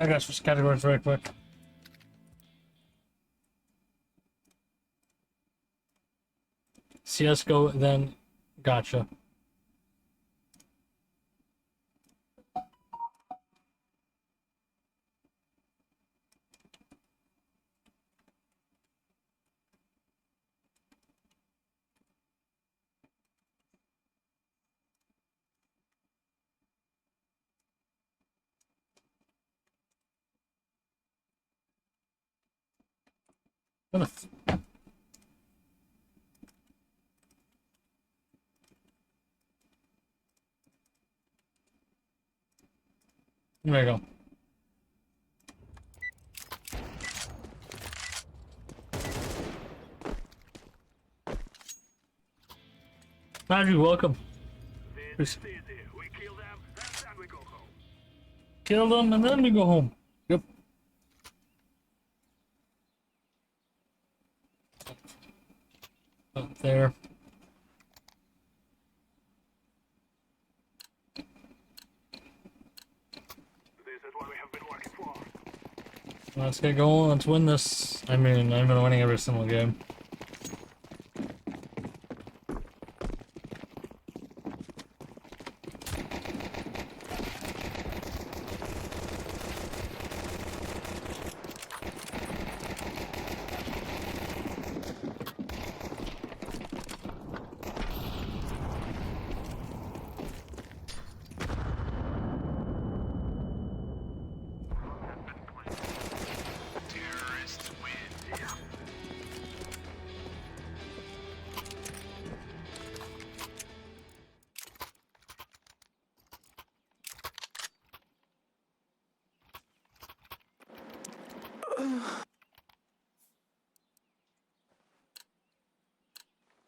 I gotta switch categories very quick. CSGO, then gotcha. There you go. Andrew, welcome. Kill them and then we go home. Yep. Up there. Let's get going. Let's win this. I mean, I've been winning every single game.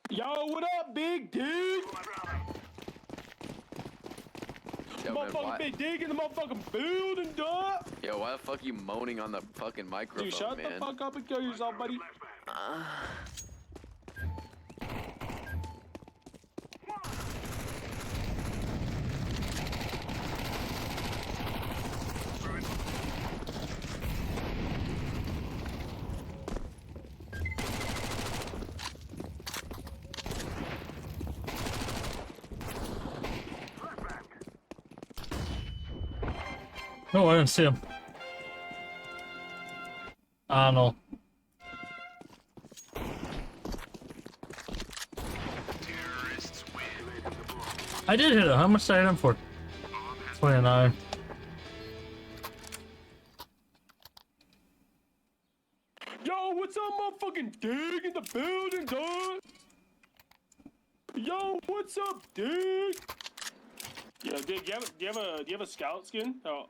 Yo, what up, Big Dig? Yo, man, Motherfucking Big Dig in the motherfucking building, dog. Yo, why the fuck you moaning on the fucking microphone, Dude, shut man? the fuck up and kill yourself, buddy. No, I didn't see him. I don't know. I did hit him. How much did I hit him for? 29. Yo, what's up, motherfucking Dig in the building, dog? Yo, what's up, Dig? Yo, Dig, do you have a scout skin? Oh.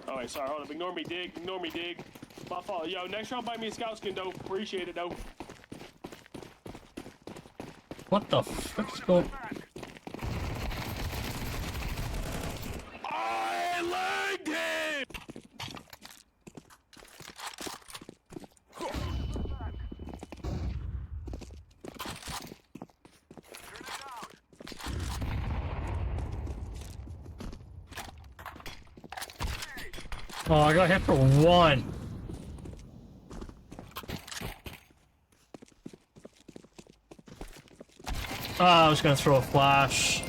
Oh wait, sorry, hold up. Ignore me, Dig. Ignore me, Dig. My fault. Yo, next round, buy me a scout skin, though. Appreciate it, though. What the fuck's going? I lagged him! Oh, I got hit for 1. I was gonna throw a flash.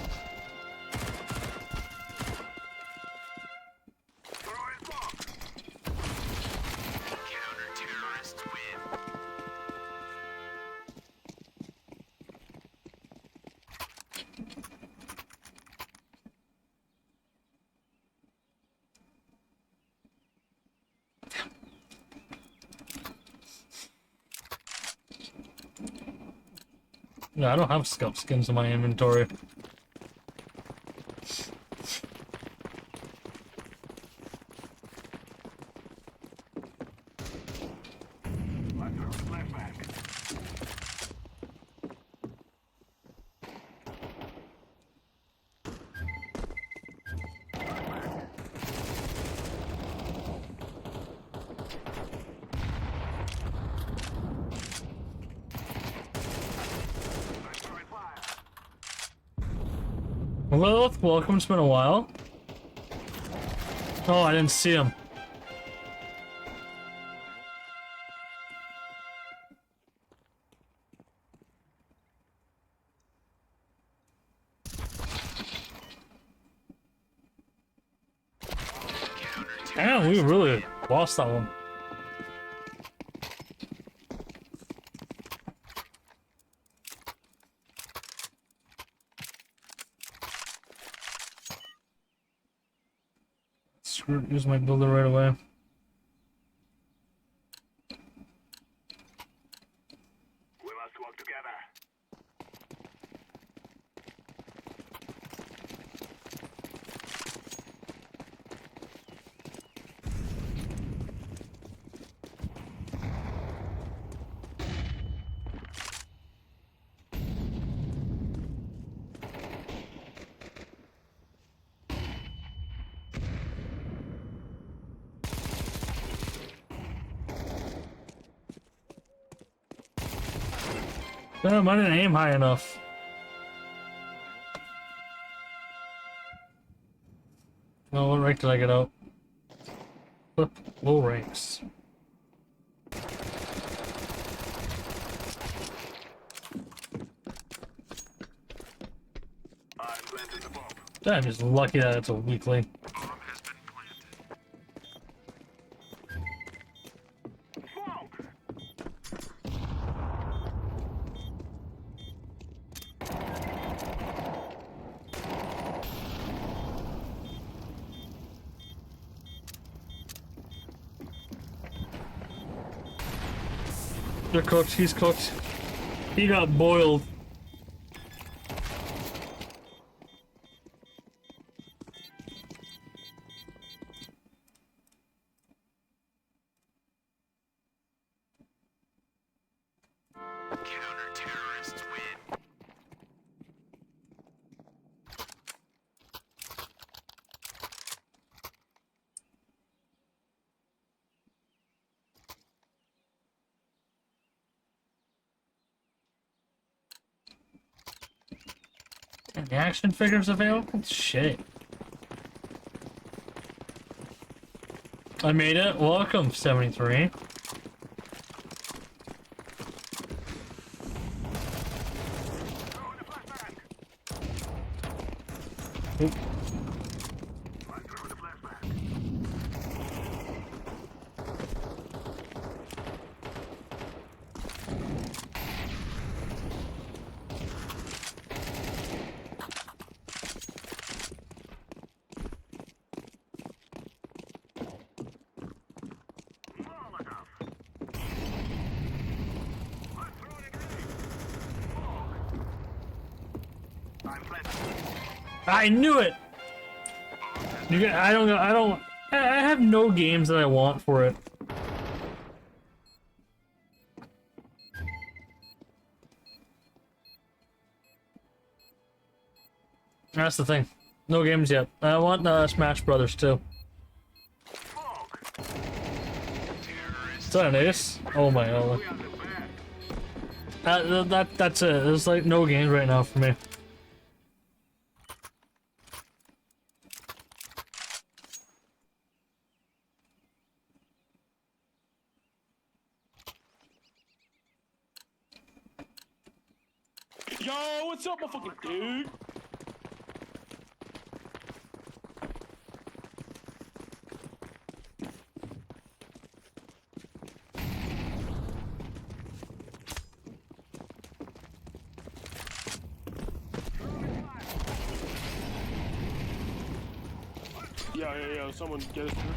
No, I don't have scalp skins in my inventory. Lilith, welcome. It's been a while. Oh, I didn't see him. Damn, we really lost that one. Screw it, use my builder right away. We must work together. Damn, I didn't aim high enough. Oh, what rank did I get out? Flip low ranks. I'm planting the bomb. I'm just lucky that it's a weakling. Bomb has been planted. Smoke! They're cooked, he's cooked. He got boiled. Counter-terrorists win. And the action figures available? Shit. I made it. Welcome, 73. Throw in the flashbang. Oop. I'm throwing the flashbang. Molotov. I'm throwing a grenade. Smoke. I'm planting. I knew it! You get, I have no games that I want for it. That's the thing. No games yet. I want Smash Brothers too. Smoke. Is that an ace? Oh my god. We are the best. That's it. There's like no games right now for me. Yo, what's up, motherfucking dude? Yo, someone get us through.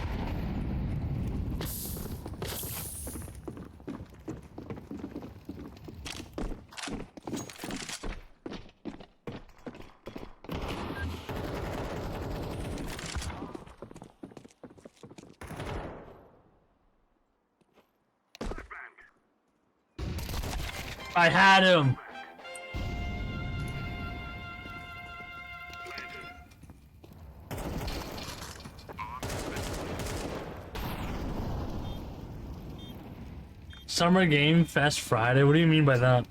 I had him. Summer Game Fest Friday? What do you mean by that?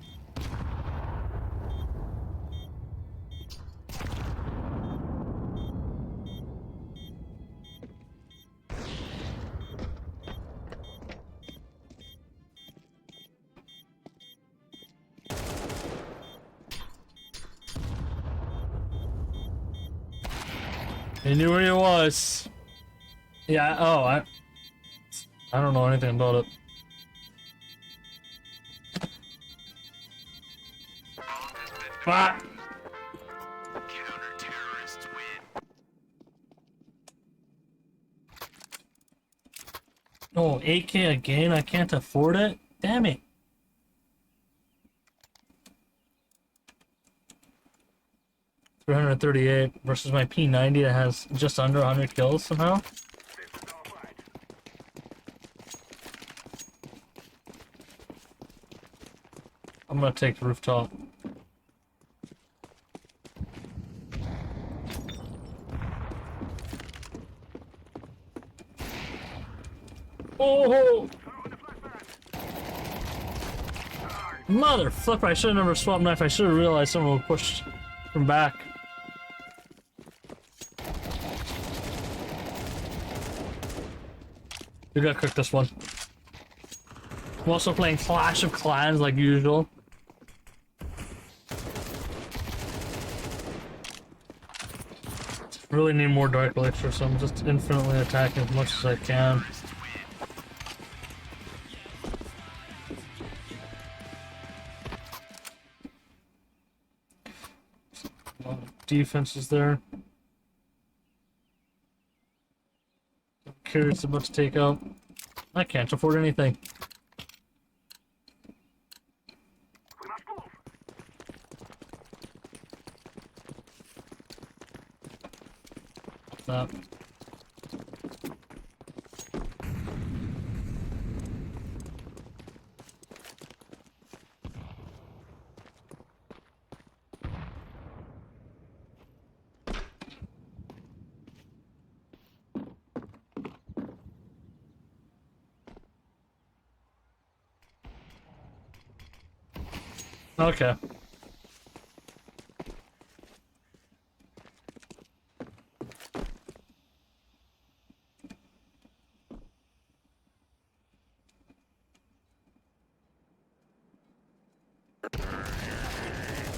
He knew where he was. Yeah, oh, I don't know anything about it. Ah! Counter-terrorists win. Oh, 8K again? I can't afford it? Damn it. $338 versus my P90 that has just under 100 kills somehow. This is our fight. I'm gonna take the rooftop. Oh! Mother flipper, I should have never swapped knife. I should have realized someone would push from back. We gotta cook this one. I'm also playing Clash of Clans like usual. Really need more Dark Elixir, so I'm just infinitely attacking as much as I can. A lot of defenses there. Curious about to take out. I can't afford anything. We must move. That. Okay.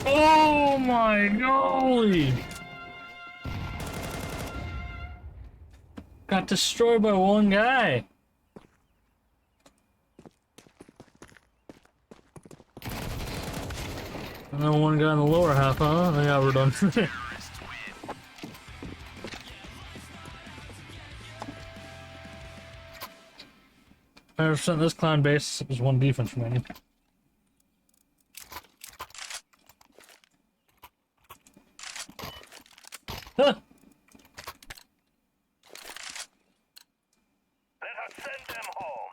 Oh my golly! Got destroyed by one guy. And then one guy in the lower half, huh? Oh, yeah, we're done. 100% this clan base is one defense remaining. Huh. Let us send them home.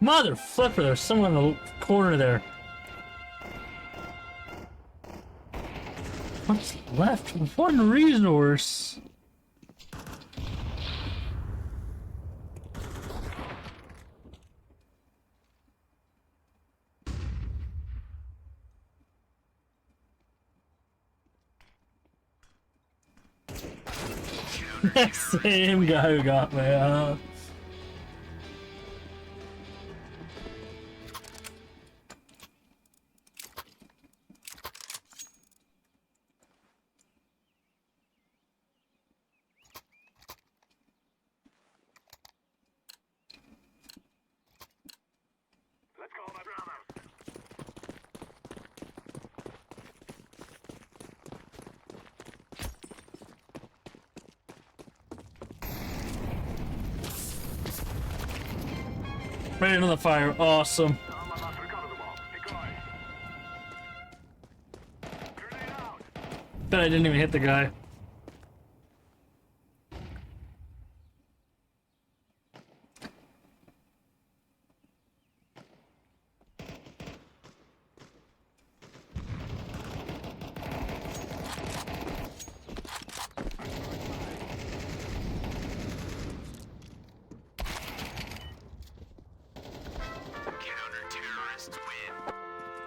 Mother flipper, there's someone in the corner there. What's left? One resource. Same guy who got me, Let's go, my brothers. Right into the fire. Awesome. Someone must recover the bomb. Decoy. Grenade out. Bet I didn't even hit the guy.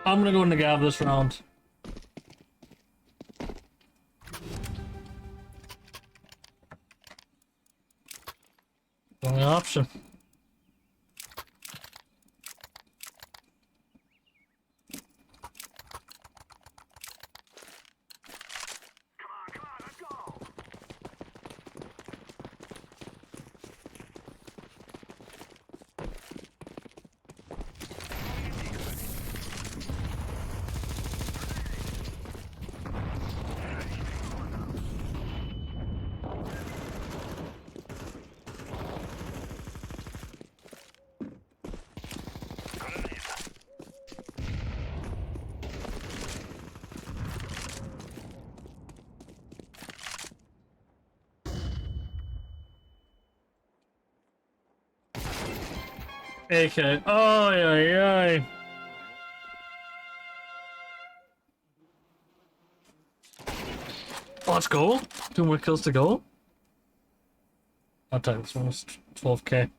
I'm gonna go Nagav this round. Only option. Come on, let's go. AK. Oh, yeah. Let's go. 2 more kills to go. I'll take this one. It's 12k.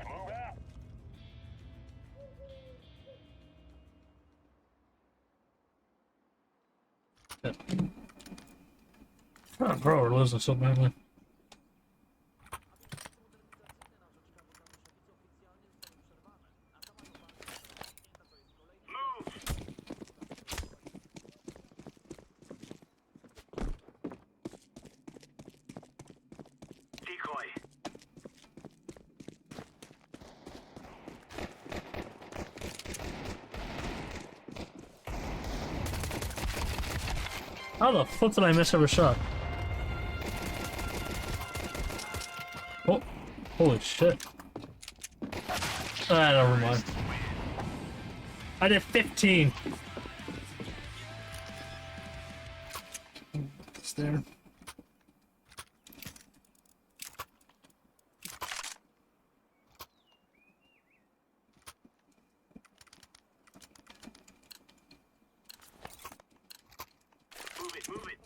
Move out. Oh, bro, we're losing so badly. Decoy. How the fuck did I miss every shot? Oh, holy shit. Ah, never mind. I did 15. It's there. Move it.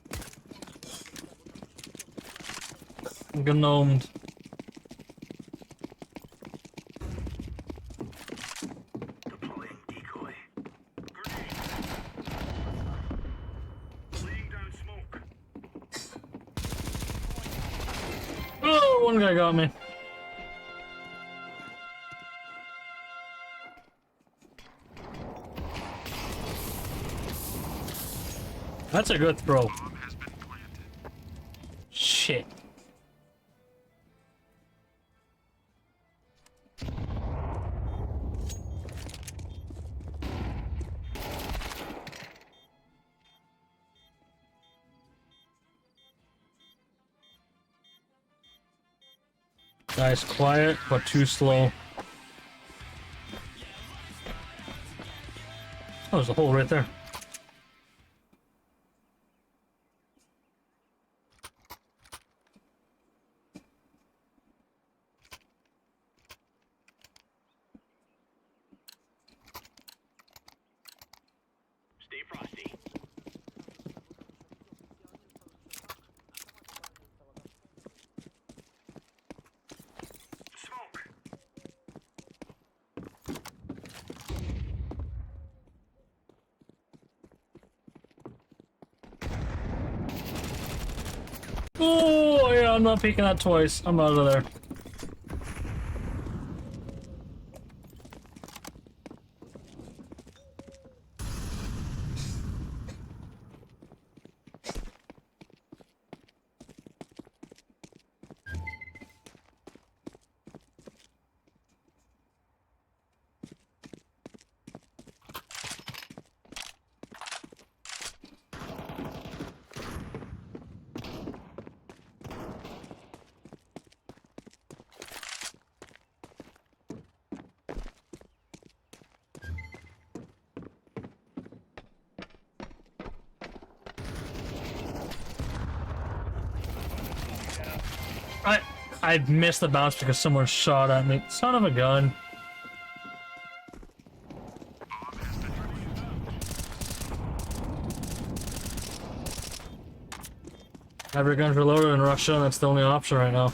Gnomed. Deploying decoy. Grenade. Laying down smoke. Oh, one guy got me. That's a good throw. Shit. Nice, quiet, but too slow. Oh, there's a hole right there. Stay frosty. Smoke. Oh, yeah, I'm not peeking that twice. I'm out of there. I missed the bounce because someone shot at me. Son of a gun. Have your guns reloaded in Russia, and that's the only option right now.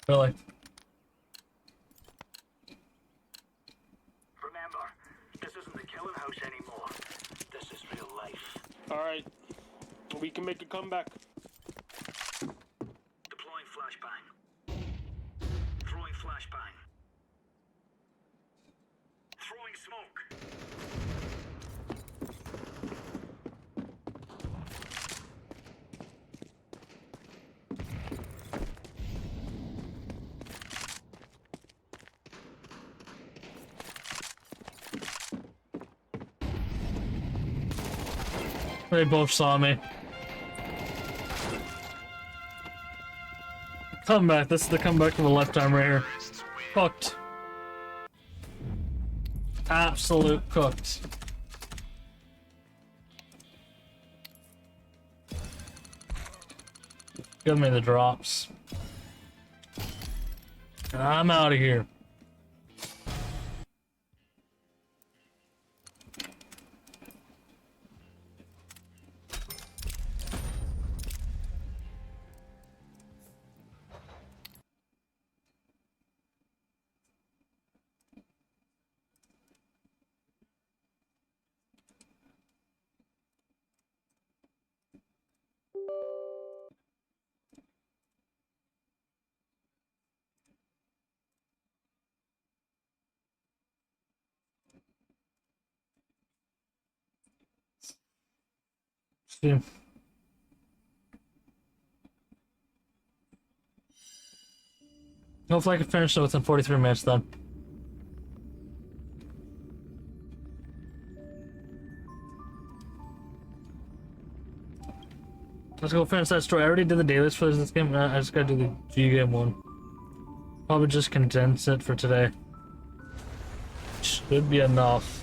Really? Remember, this isn't the killing house anymore. This is real life. Alright. We can make a comeback. Deploying flashbang. Throwing flashbang. Throwing smoke. They both saw me. Comeback. This is the comeback of a lifetime right here. Cooked. Absolute cooked. Give me the drops. And I'm out of here. See. Hopefully I can finish it within 43 minutes then. Let's go finish that story. I already did the dailies for this game. I just gotta do the G game one. Probably just condense it for today. Should be enough.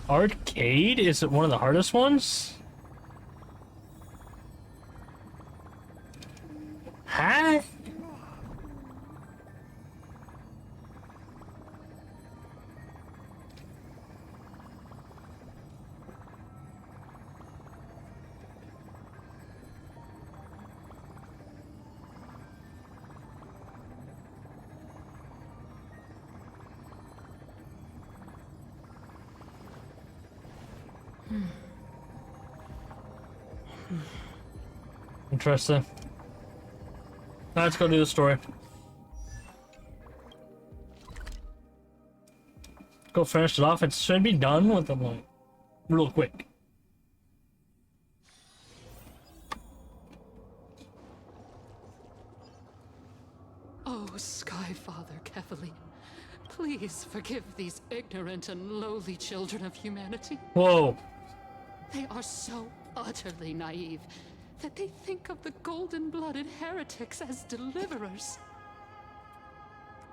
Arcade? Is it one of the hardest ones? Huh? Interesting. Now let's go do the story. Go finish it off. It should be done with them like real quick. Oh, Skyfather Kefali, please forgive these ignorant and lowly children of humanity. Whoa. They are so utterly naive that they think of the golden-blooded heretics as deliverers.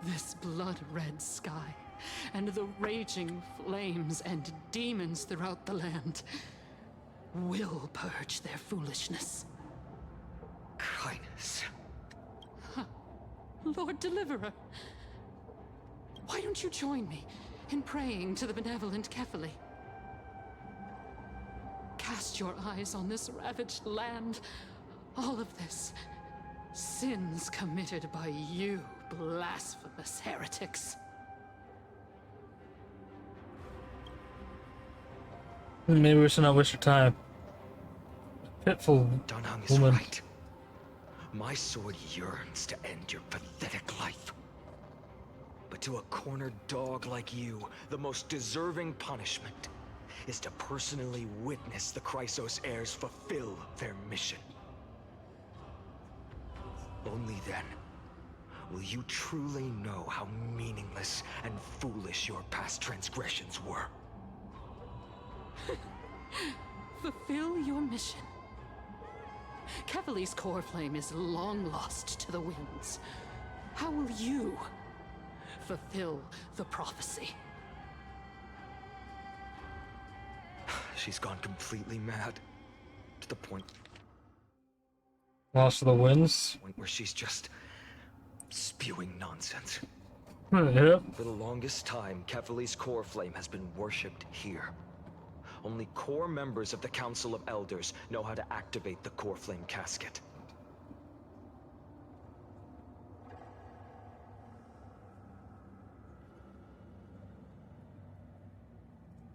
This blood-red sky and the raging flames and demons throughout the land will purge their foolishness. Kindness. Lord Deliverer, why don't you join me in praying to the benevolent Kefali? Cast your eyes on this ravaged land. All of this, sins committed by you, blasphemous heretics. Maybe we should not waste your time. Pitiful Danhang is woman. right. My sword yearns to end your pathetic life. But to a cornered dog like you, the most deserving punishment is to personally witness the Chrysos heirs fulfill their mission. Only then will you truly know how meaningless and foolish your past transgressions were. Fulfill your mission. Kevali's core flame is long lost to the winds. How will you fulfill the prophecy? She's gone completely mad. To the point Lost to the winds. where she's just spewing nonsense. Yep. For the longest time, Kevali's core flame has been worshipped here. Only core members of the Council of Elders know how to activate the core flame casket.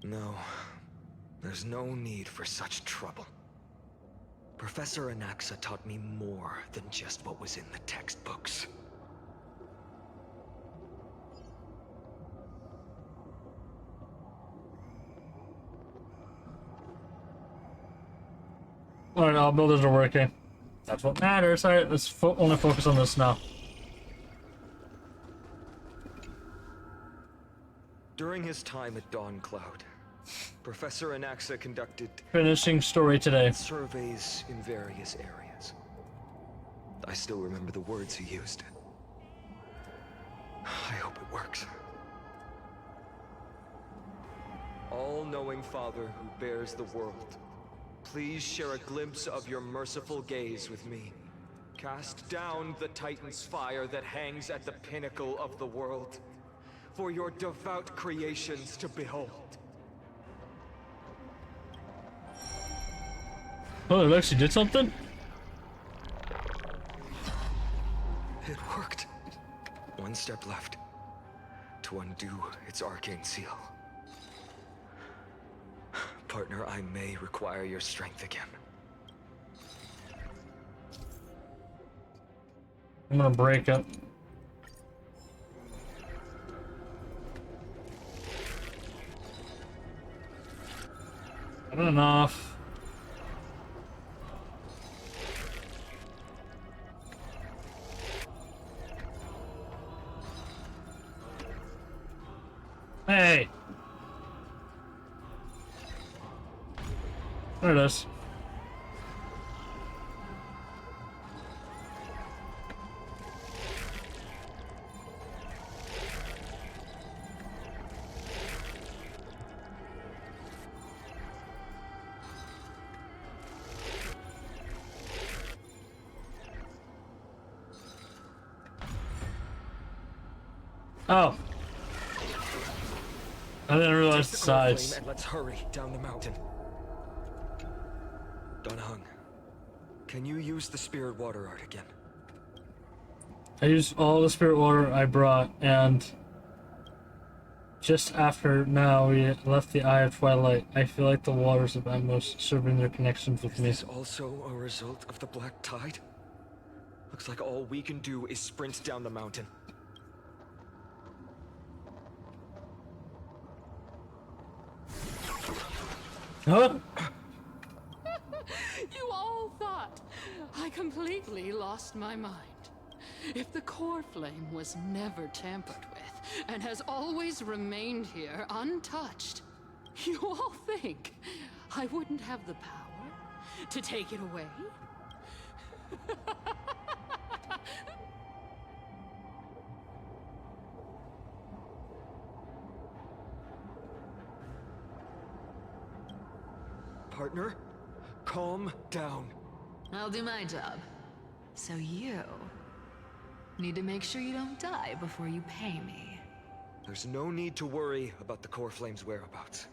No, there's no need for such trouble. Professor Anaxa taught me more than just what was in the textbooks. Alright, all builders are working. That's what matters. Alright, let's only focus on this now. During his time at Dawn Cloud, Professor Anaxa conducted Finishing story today. surveys in various areas. I still remember the words he used. I hope it works. All-knowing Father who bears the world, please share a glimpse of your merciful gaze with me. Cast down the Titan's fire that hangs at the pinnacle of the world, for your devout creations to behold. Oh, it actually did something? It worked. One step left to undo its arcane seal. Partner, I may require your strength again. I'm gonna break it. Not enough. Hey! There it is. Oh. I didn't realize the Take the core flame size. and let's hurry down the mountain. Danhang, can you use the spirit water art again? I used all the spirit water I brought, and just after now we left the Eye of Twilight, I feel like the waters of Atmos serving their connections with Is me. this also a result of the Black Tide? Looks like all we can do is sprint down the mountain. Huh? You all thought I completely lost my mind. If the core flame was never tampered with and has always remained here untouched, you all think I wouldn't have the power to take it away? Partner, calm down. I'll do my job. So you need to make sure you don't die before you pay me. There's no need to worry about the core flame's whereabouts.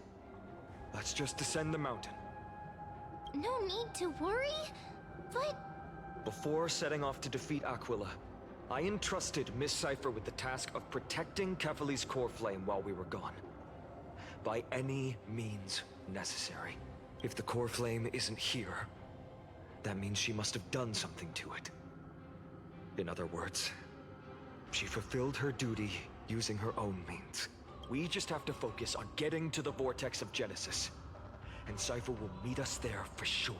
Let's just descend the mountain. No need to worry? But... Before setting off to defeat Aquila, I entrusted Miss Cipher with the task of protecting Kevali's core flame while we were gone. By any means necessary. If the core flame isn't here, that means she must have done something to it. In other words, she fulfilled her duty using her own means. We just have to focus on getting to the vortex of Genesis, and Cypher will meet us there for sure.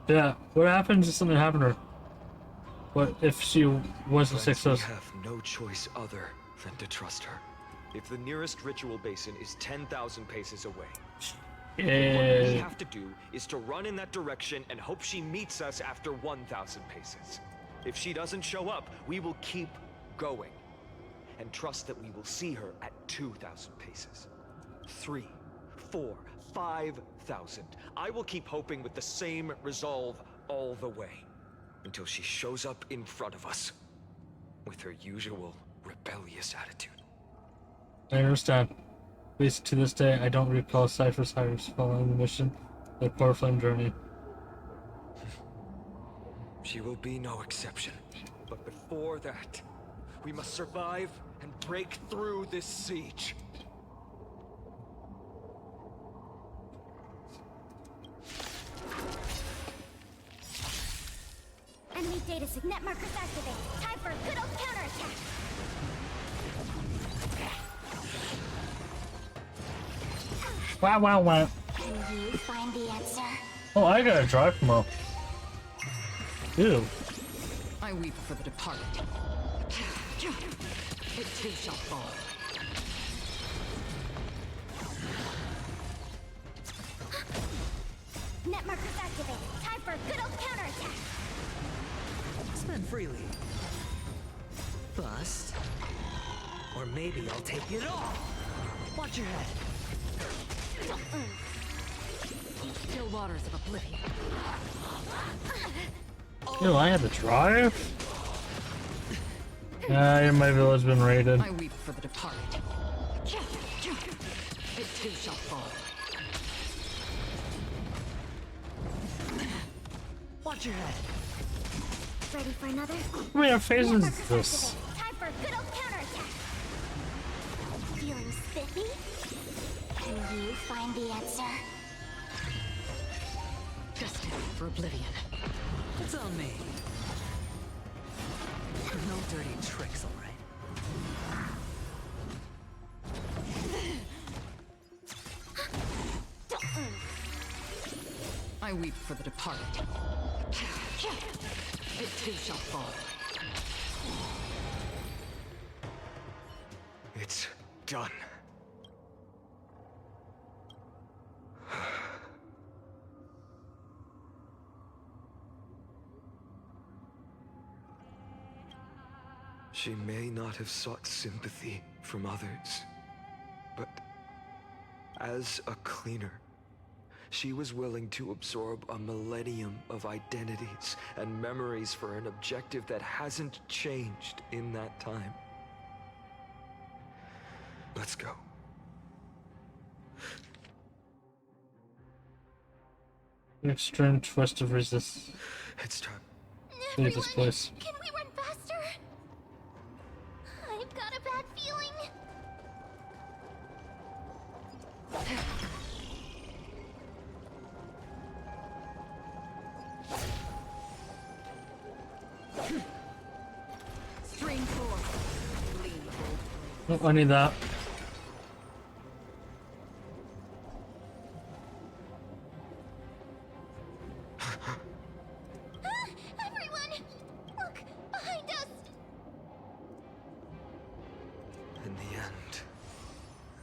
Yeah, what happens if something happened to her? What if she wasn't Friends, successful? we have no choice other than to trust her. If the nearest ritual basin is 10,000 paces away, what we Yeah. have to do is to run in that direction and hope she meets us after 1,000 paces. If she doesn't show up, we will keep going and trust that we will see her at 2,000 paces. 3, 4, 5,000. I will keep hoping with the same resolve all the way until she shows up in front of us with her usual rebellious attitude. I understand. At least to this day, I don't recall Cypher's hires following the mission, the core flame journey. She will be no exception. But before that, we must survive and break through this siege. Enemy data signet markers activated. Time for a good old counterattack. Wow, wow, wow. Can you find the answer? Oh, I got a drive from up. Ew. I weep for the departed. It too shall fall. Net markers activated. Time for a good old counterattack. Spend freely. Bust. Or maybe I'll take it all. Watch your head. Still waters of oblivion. Ew, I had the drive? My village been raided. I weep for the departed. It too shall fall. Watch your head. Ready for another? How many phases Net is markers this? activated. Time for a good old counterattack. Feeling spiffy? Can you find the answer? Destined for oblivion. It's on me. No dirty tricks, all right? I weep for the departed. It too shall fall. It's done. She may not have sought sympathy from others, but as a cleaner, she was willing to absorb a millennium of identities and memories for an objective that hasn't changed in that time. Let's go. Extreme twist of resistance. It's time. Leave this place. Can we run faster? I've got a bad feeling. Stream forth. Lean bold. Oh, I need that. Everyone! Look! Behind us! In the end,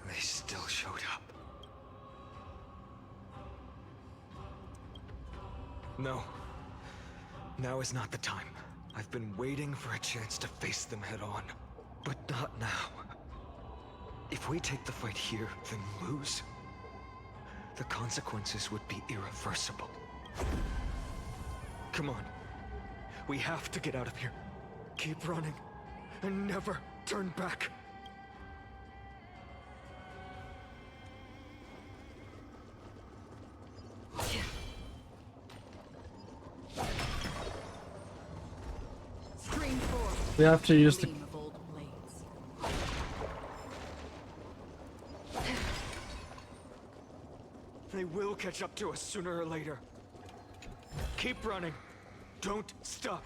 they still showed up. No. Now is not the time. I've been waiting for a chance to face them head on. But not now. If we take the fight here, then lose, the consequences would be irreversible. Come on. We have to get out of here. Keep running, and never turn back. Stream forth. We have to use the. Gleam of old blades. They will catch up to us sooner or later. Keep running. Don't stop.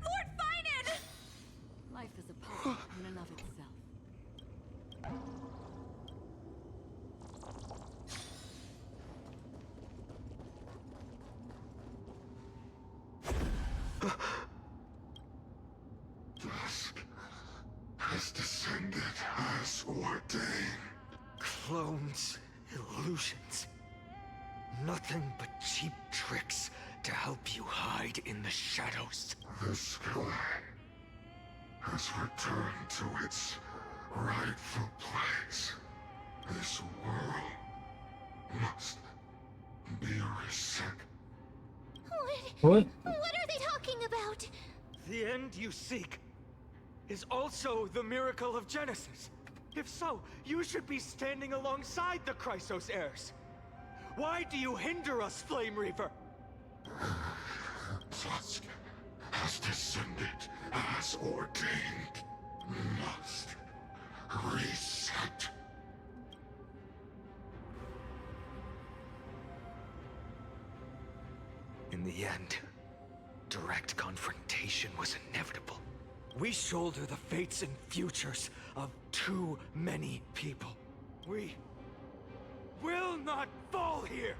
Lord Finan! Life is a poem in and of itself. Dusk has descended as ordained. Clones, illusions. Nothing but cheap tricks to help you hide in the shadows. The sky has returned to its rightful place. This world must be reset. What? What are they talking about? The end you seek is also the miracle of Genesis. If so, you should be standing alongside the Chrysos heirs. Why do you hinder us, Flame Reaver? Dusk has descended as ordained. Must reset. In the end, direct confrontation was inevitable. We shoulder the fates and futures of too many people. We will not fall here!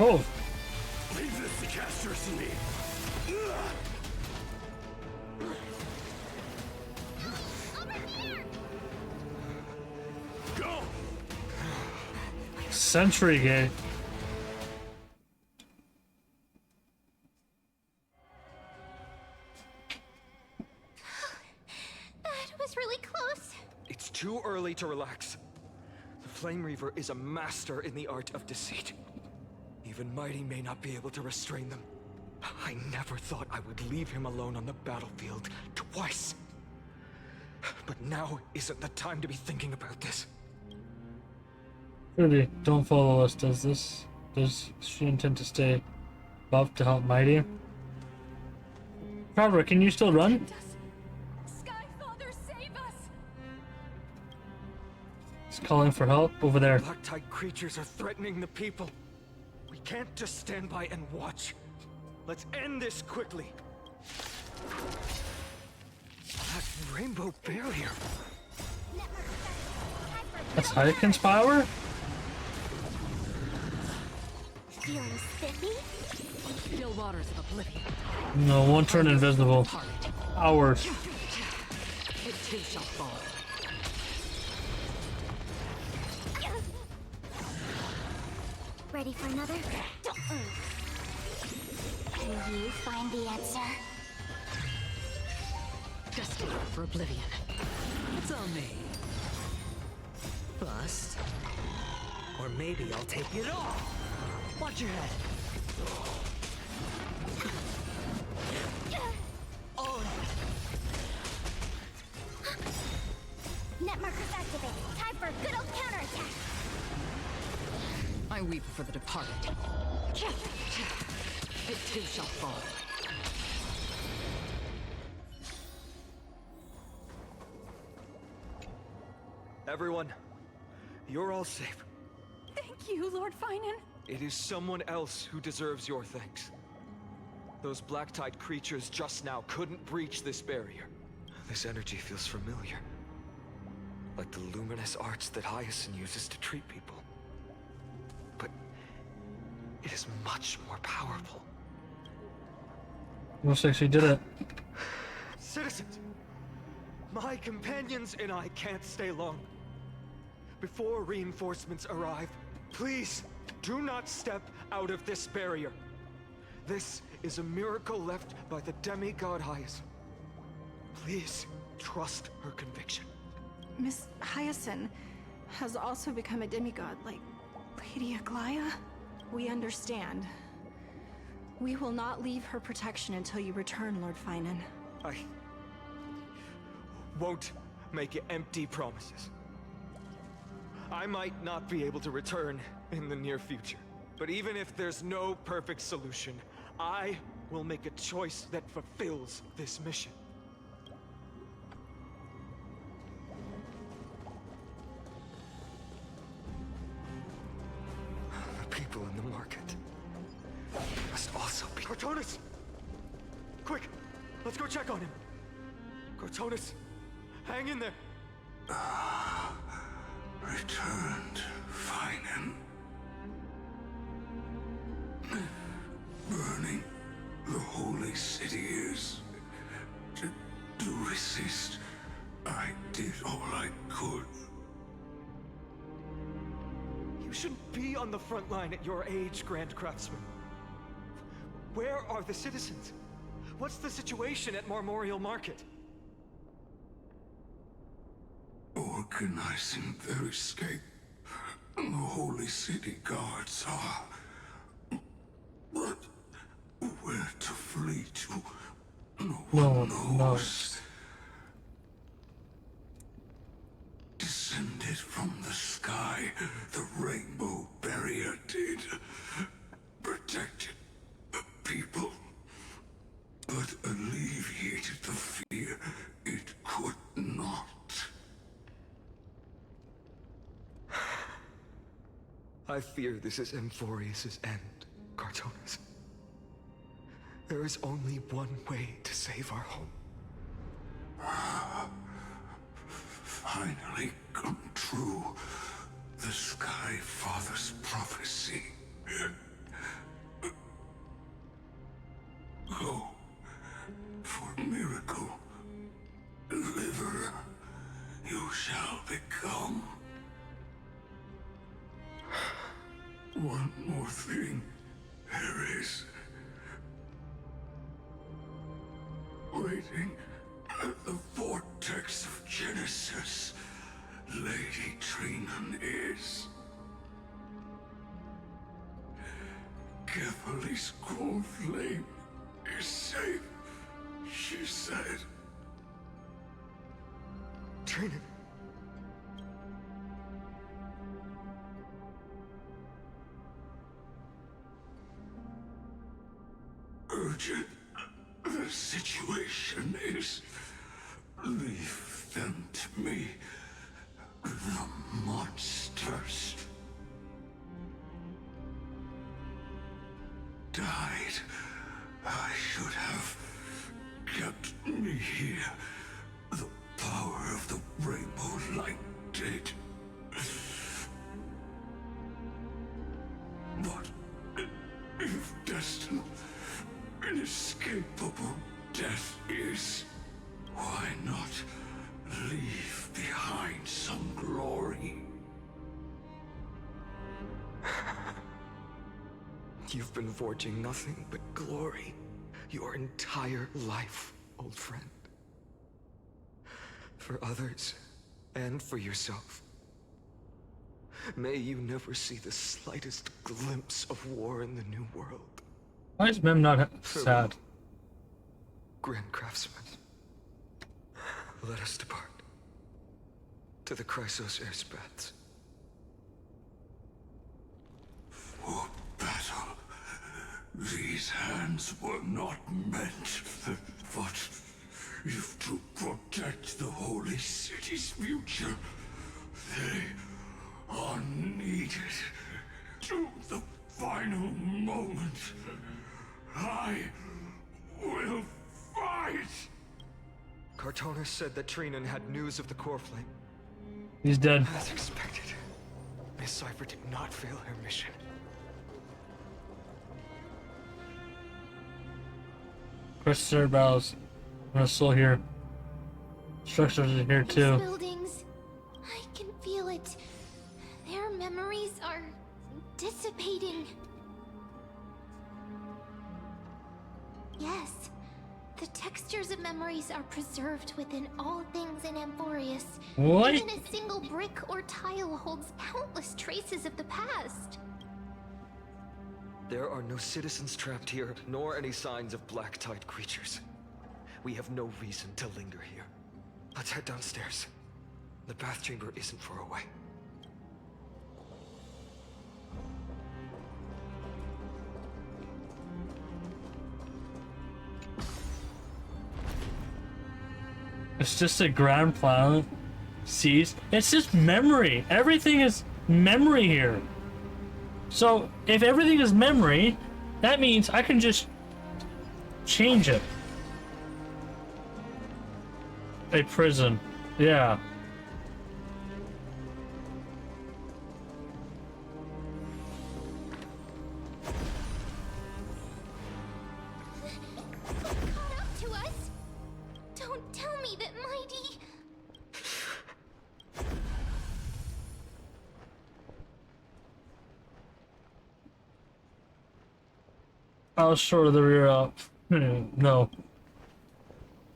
Oh, Leave this to Casters and me. Go! Century Gate. That was really close. It's too early to relax. The Flame Reaver is a master in the art of deceit. Even Mighty may not be able to restrain them. I never thought I would leave him alone on the battlefield twice. But now isn't the time to be thinking about this. Really, don't follow us, does this? Does she intend to stay buff to help Mighty? Carver, can you still run? Sky Father, save us! He's calling for help over there. Black-Tide creatures are threatening the people. We can't just stand by and watch. Let's end this quickly. That rainbow barrier. That's Hayakin's power? Feeling spiffy? Still waters of oblivion. No, won't turn invisible. Hours. It too shall fall. Ready for another? Can you find the answer? Destined for oblivion. It's on me. Bust. Or maybe I'll take it all. Watch your head. Oh, Net markers activated. Time for a good old counterattack. I weep for the departed. It too shall fall. Everyone, you're all safe. Thank you, Lord Finan. It is someone else who deserves your thanks. Those Black-Tide creatures just now couldn't breach this barrier. This energy feels familiar. Like the luminous arts that Hyacinth uses to treat people. But it is much more powerful. Looks like she did it. Citizens, my companions and I can't stay long. Before reinforcements arrive, please do not step out of this barrier. This is a miracle left by the demigod Hyacinth. Please trust her conviction. Miss Hyacinth has also become a demigod, like Lady Aglaya? We understand. We will not leave her protection until you return, Lord Finan. I won't make empty promises. I might not be able to return in the near future, but even if there's no perfect solution, I will make a choice that fulfills this mission. The people in the market must also be... Cortonis! Quick! Let's go check on him! Cortonis! Hang in there! Returned, Finan. Burning the holy city is... To resist, I did all I could. You shouldn't be on the front line at your age, Grand Craftsman. Where are the citizens? What's the situation at Marmorial Market? Organizing their escape. The holy city guards are... But where to flee to, no one knows. Descended from the sky, the rainbow barrier did. Protected the people, but alleviated the fear it could not. I fear this is Amphorius' end, Cortonis. There is only one way to save our home. Finally come true. The Sky Father's prophecy. Go for miracle. Deliverer, you shall become. One more thing, there is. Waiting at the vortex of Genesis, Lady Trinan is. Kephal's core flame is safe, she said. Trinan. Urgent. The situation is... Leave them to me. The monsters. Died. I should have kept me here. The power of the rainbow light did. But if destined, inescapable death is, why not leave behind some glory? You've been forging nothing but glory your entire life, old friend. For others, and for yourself. May you never see the slightest glimpse of war in the New World. Why is Mem not sad? Grand Craftsman. Let us depart. To the Chrysos Airspaths. For battle. These hands were not meant, but if to protect the holy city's future, they are needed. To the final moment, I will fight! Cortonis said that Trinan had news of the core flame. He's dead. As expected, Miss Cipher did not fail her mission. Chris Cerebrals. I'm still here. Structures are here These too. buildings, I can feel it. Their memories are dissipating. Yes, the textures of memories are preserved within all things in Amphorius. What? Even a single brick or tile holds countless traces of the past. There are no citizens trapped here, nor any signs of black tide creatures. We have no reason to linger here. Let's head downstairs. The bath chamber isn't far away. It's just a grand planet. Seas. It's just memory. Everything is memory here. So if everything is memory, that means I can just change it. A prison. Yeah. Caught up to us? Don't tell me that Mighty... I'll shore the rear up. No.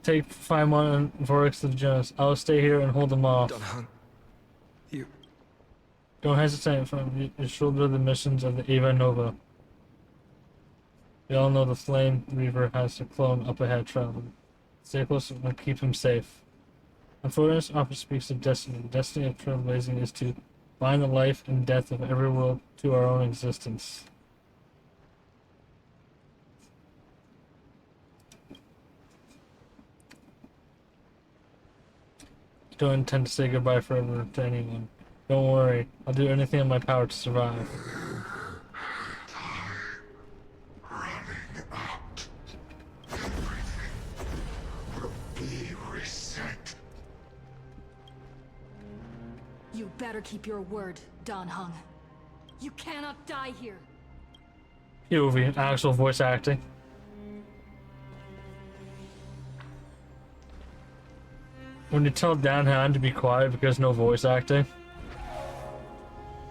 Take Paimon and Vorix to the Jonas. I'll stay here and hold them off. Dan Heng, you... Don't hesitate from you shoulder the missions of the Eva Nova. We all know the Flame Reaver has a clone up ahead traveling. Stay close and keep him safe. Unfortunately, often speaks of destiny. The destiny of trailblazing is to bind the life and death of every world to our own existence. Don't intend to say goodbye forever to anyone. Don't worry, I'll do anything in my power to survive. Running out. Everything will be reset. You better keep your word, Dan Heng. You cannot die here. POV, actual voice acting. When you tell Dan Heng to be quiet because no voice acting,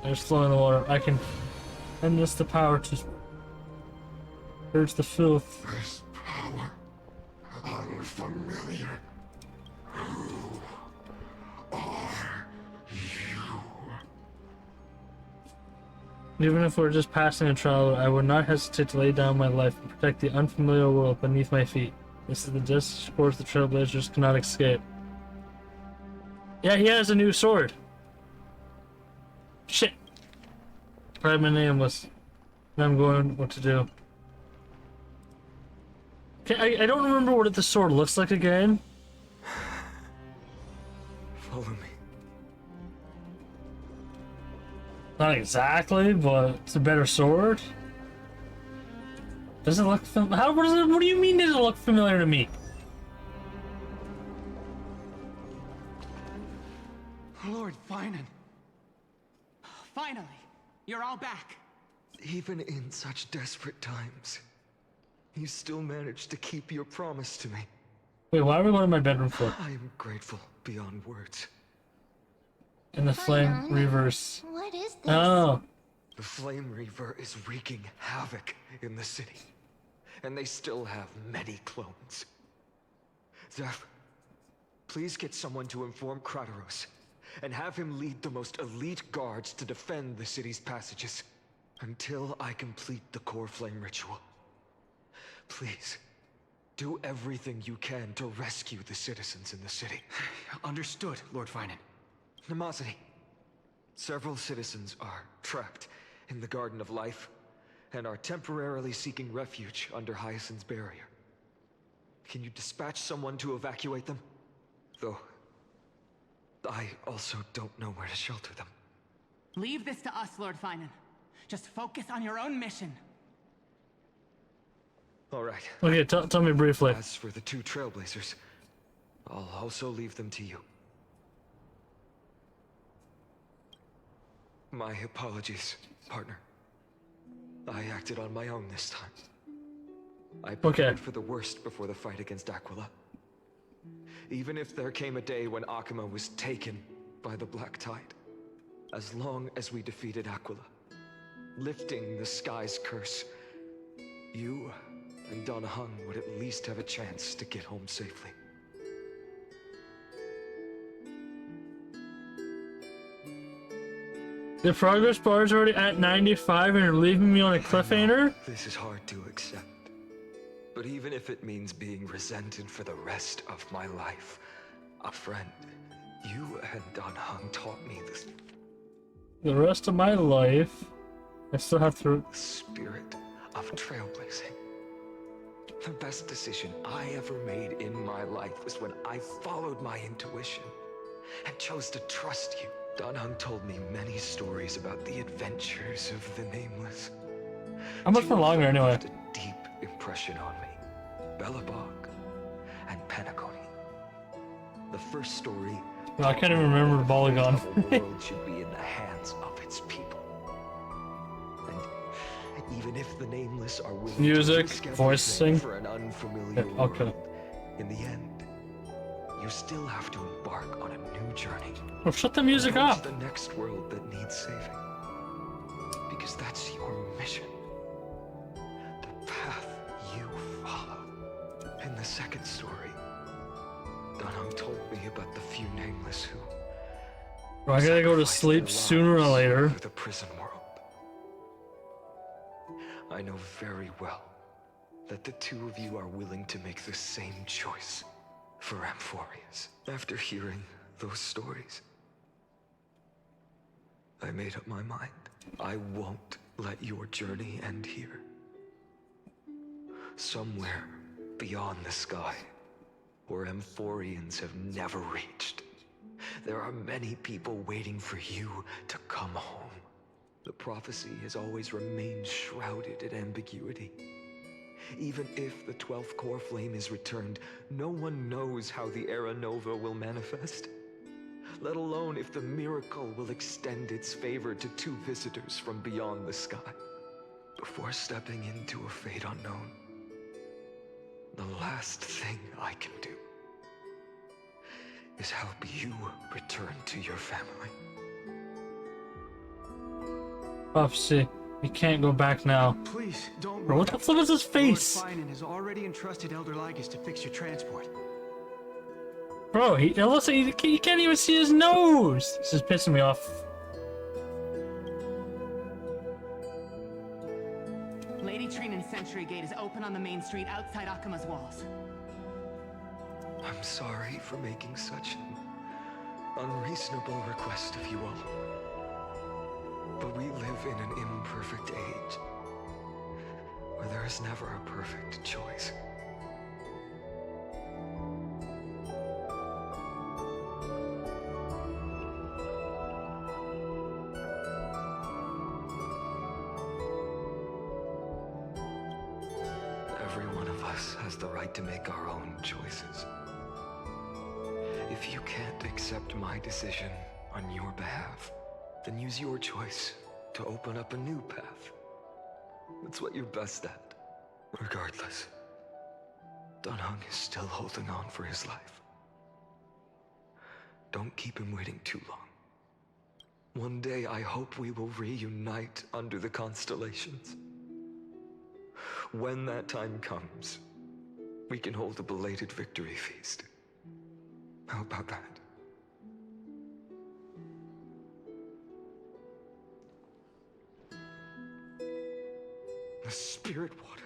they're slowing the water. I can harness the power to purge the filth. This power, unfamiliar. Who are you? Even if we're just passing a trial, I would not hesitate to lay down my life and protect the unfamiliar world beneath my feet. This is the justice course the Trailblazers cannot escape. Yeah, he has a new sword. Shit. Probably my nameless. I'm going what to do. Okay, I don't remember what the sword looks like again. Follow me. Not exactly, but it's a better sword. Does it look what do you mean does it look familiar to me? Lord Finan. Finally, you're all back. Even in such desperate times, you still managed to keep your promise to me. Wait, why are we going to my bedroom for? I am grateful beyond words. And the Flame Reavers. What is this? Oh. The Flame Reaver is wreaking havoc in the city. And they still have many clones. Zeph, please get someone to inform Kratos, and have him lead the most elite guards to defend the city's passages until I complete the Core Flame ritual. Please, do everything you can to rescue the citizens in the city. Understood, Lord Finan. Nemosity, several citizens are trapped in the Garden of Life and are temporarily seeking refuge under Hyacinth's barrier. Can you dispatch someone to evacuate them? Though, I also don't know where to shelter them. Leave this to us, Lord Finan. Just focus on your own mission. All right. Okay, tell me briefly. As for the two Trailblazers, I'll also leave them to you. My apologies, partner. I acted on my own this time. I prepared for the worst before the fight against Aquila. Even if there came a day when Akuma was taken by the Black Tide, as long as we defeated Aquila, lifting the sky's curse, you and Dan Heng would at least have a chance to get home safely. The progress bar is already at 95 and you're leaving me on a cliffhanger? This is hard to accept. But even if it means being resented for the rest of my life, a friend, you and Dan Heng taught me this. The rest of my life, I still have to... The spirit of trailblazing. The best decision I ever made in my life was when I followed my intuition and chose to trust you. Dan Heng told me many stories about the adventures of the Nameless. How much more longer anyway? Left a deep impression on me. Belobog and Penacony. The first story. No, I can't even remember Polygon. The world should be in the hands of its people. And even if the Nameless are willing Music, to risk voicing. everything for an unfamiliar Yeah, okay. world, in the end, you still have to embark on a new journey. Well, shut the music Go to up. the next world that needs saving. Because that's your mission. The path you follow. In the second story, Dan Heng told me about the few Nameless who Well, I gotta go to sacrificed sleep their sooner or lives later. for the prison world. I know very well that the two of you are willing to make the same choice for Amphorius. After hearing those stories, I made up my mind. I won't let your journey end here. Somewhere beyond the sky, where Amphorians have never reached, there are many people waiting for you to come home. The prophecy has always remained shrouded in ambiguity. Even if the 12th core flame is returned, no one knows how the Era Nova will manifest. Let alone if the miracle will extend its favor to two visitors from beyond the sky. Before stepping into a fate unknown, the last thing I can do is help you return to your family. Prophecy. You can't go back now. Please, don't Bro, what the fuck is his face? Lord Finan has already entrusted Elder Lygus to fix your transport. Bro, it looks like you can't even see his nose. This is pissing me off. Lady Trinan's Sentry Gate is open on the main street outside Akima's walls. I'm sorry for making such an unreasonable request of you all. But we live in an imperfect age, where there is never a perfect choice. Every one of us has the right to make our own choices. If you can't accept my decision on your behalf, then use your choice to open up a new path. That's what you're best at. Regardless, Dan Heng is still holding on for his life. Don't keep him waiting too long. One day I hope we will reunite under the constellations. When that time comes, we can hold a belated victory feast. How about that? The spirit water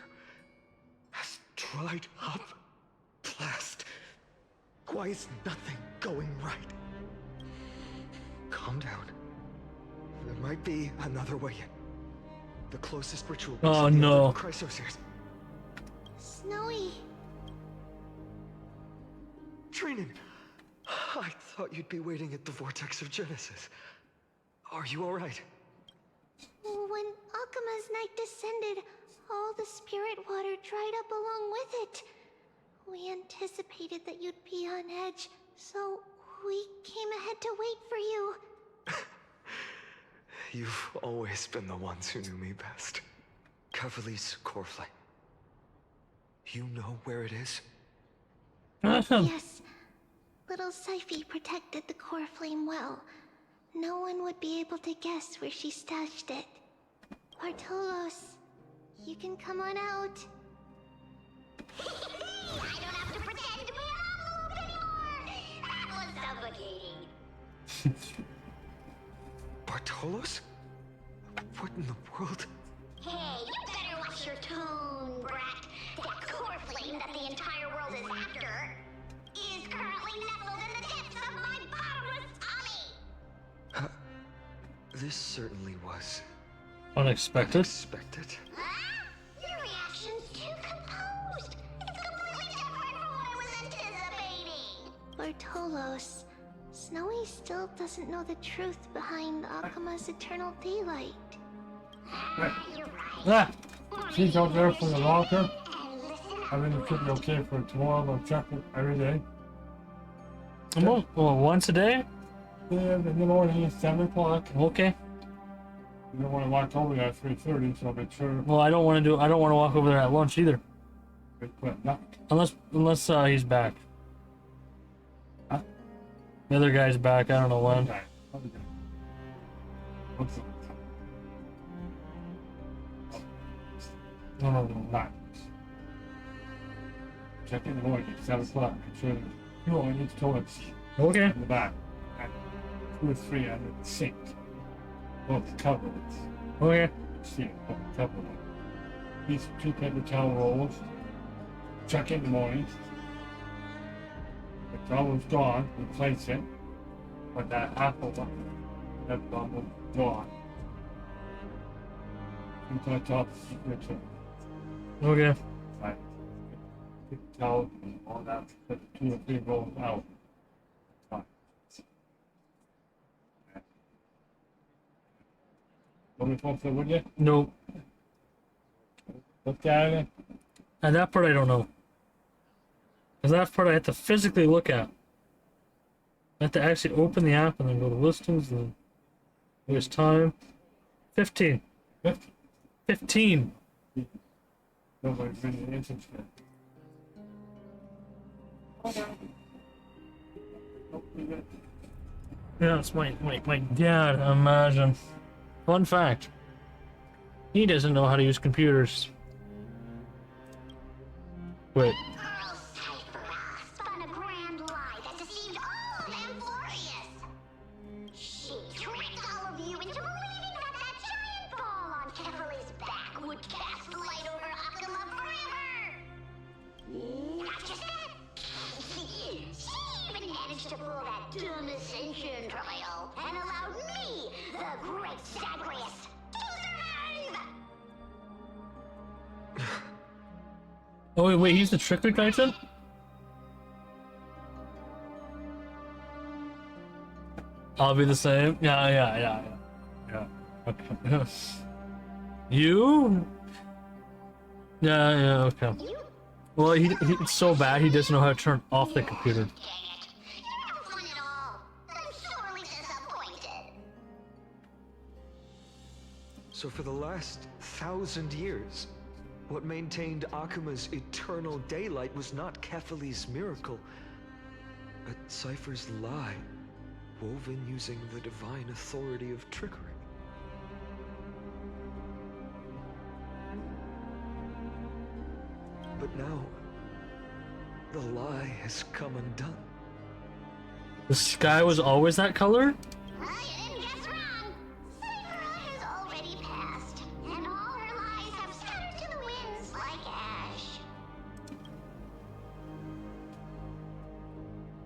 has dried up. Blast. Why is nothing going right? Calm down. There might be another way in. The closest ritual. Oh no. Chrysosirs. Snowy. Trinan, I thought you'd be waiting at the Vortex of Genesis. Are you all right? When Akima's night descended, all the spirit water dried up along with it. We anticipated that you'd be on edge, so we came ahead to wait for you. You've always been the ones who knew me best. Cavalier's core flame. You know where it is? Yes. Little Syphi protected the core flame well. No one would be able to guess where she stashed it. Bartolos, you can come on out. I don't have to pretend to be an envelope anymore! That was suffocating. Bartolos? What in the world? Hey, you better watch your tone, brat. That core flame that the entire world is after is currently nestled in the depths of my bottomless tummy. This certainly was Unexpected. unexpected. Huh? Your reaction's too composed. It's completely different from what I was anticipating. Bartolos, Snowy still doesn't know the truth behind Akuma's eternal daylight. You're right. Ah! She's out there for the locker. I think it should be okay for tomorrow. I'll check it every day. Well, once a day? Yeah, in the morning at 7 o'clock. Okay. You don't want to walk over there at 3:30, so I'll make sure. Well, I don't want to walk over there at lunch either. Unless he's back. Huh? The other guy's back. I don't know when. No, not. Check in the morning at 7 o'clock. Make sure you only need toilets. Okay. In the back. And 2 or 3 under the sink. Both covered. Okay. See it, both covered. These 2 paper towel rolls. Check in the morning. The towel is gone. Replace it. But that apple one, that one was gone. Until I talk to the okay. Right. Pick towel and all that. Put 2 or 3 rolls out. Fine. Want me to talk with you? No. Look at it. And that part I don't know. Because that part I have to physically look at. I have to actually open the app and then go to listings and there's time. 15. 15. Nobody's been in instance yet. Yeah, it's my dad, imagine. Fun fact. He doesn't know how to use computers. Wait. Spun a grand lie that deceived all of Amphorius. She tricked all of you into believing that giant ball on Kefali's back would cast light over Akuma forever. Not just that. She even managed to pull that dumb ascension trial and allowed me, the great Zagreus, to survive. Oh wait, he's the Trickler Titan? I'll be the same. Yeah. Okay. You? Yeah, okay. Well, it's so bad he doesn't know how to turn off the computer. So for the last 1,000 years, what maintained Akuma's eternal daylight was not Kefali's miracle, but Cypher's lie, woven using the divine authority of trickery. But now, the lie has come undone. The sky was always that color? Already passed, and all her lies have scattered to the winds like ash.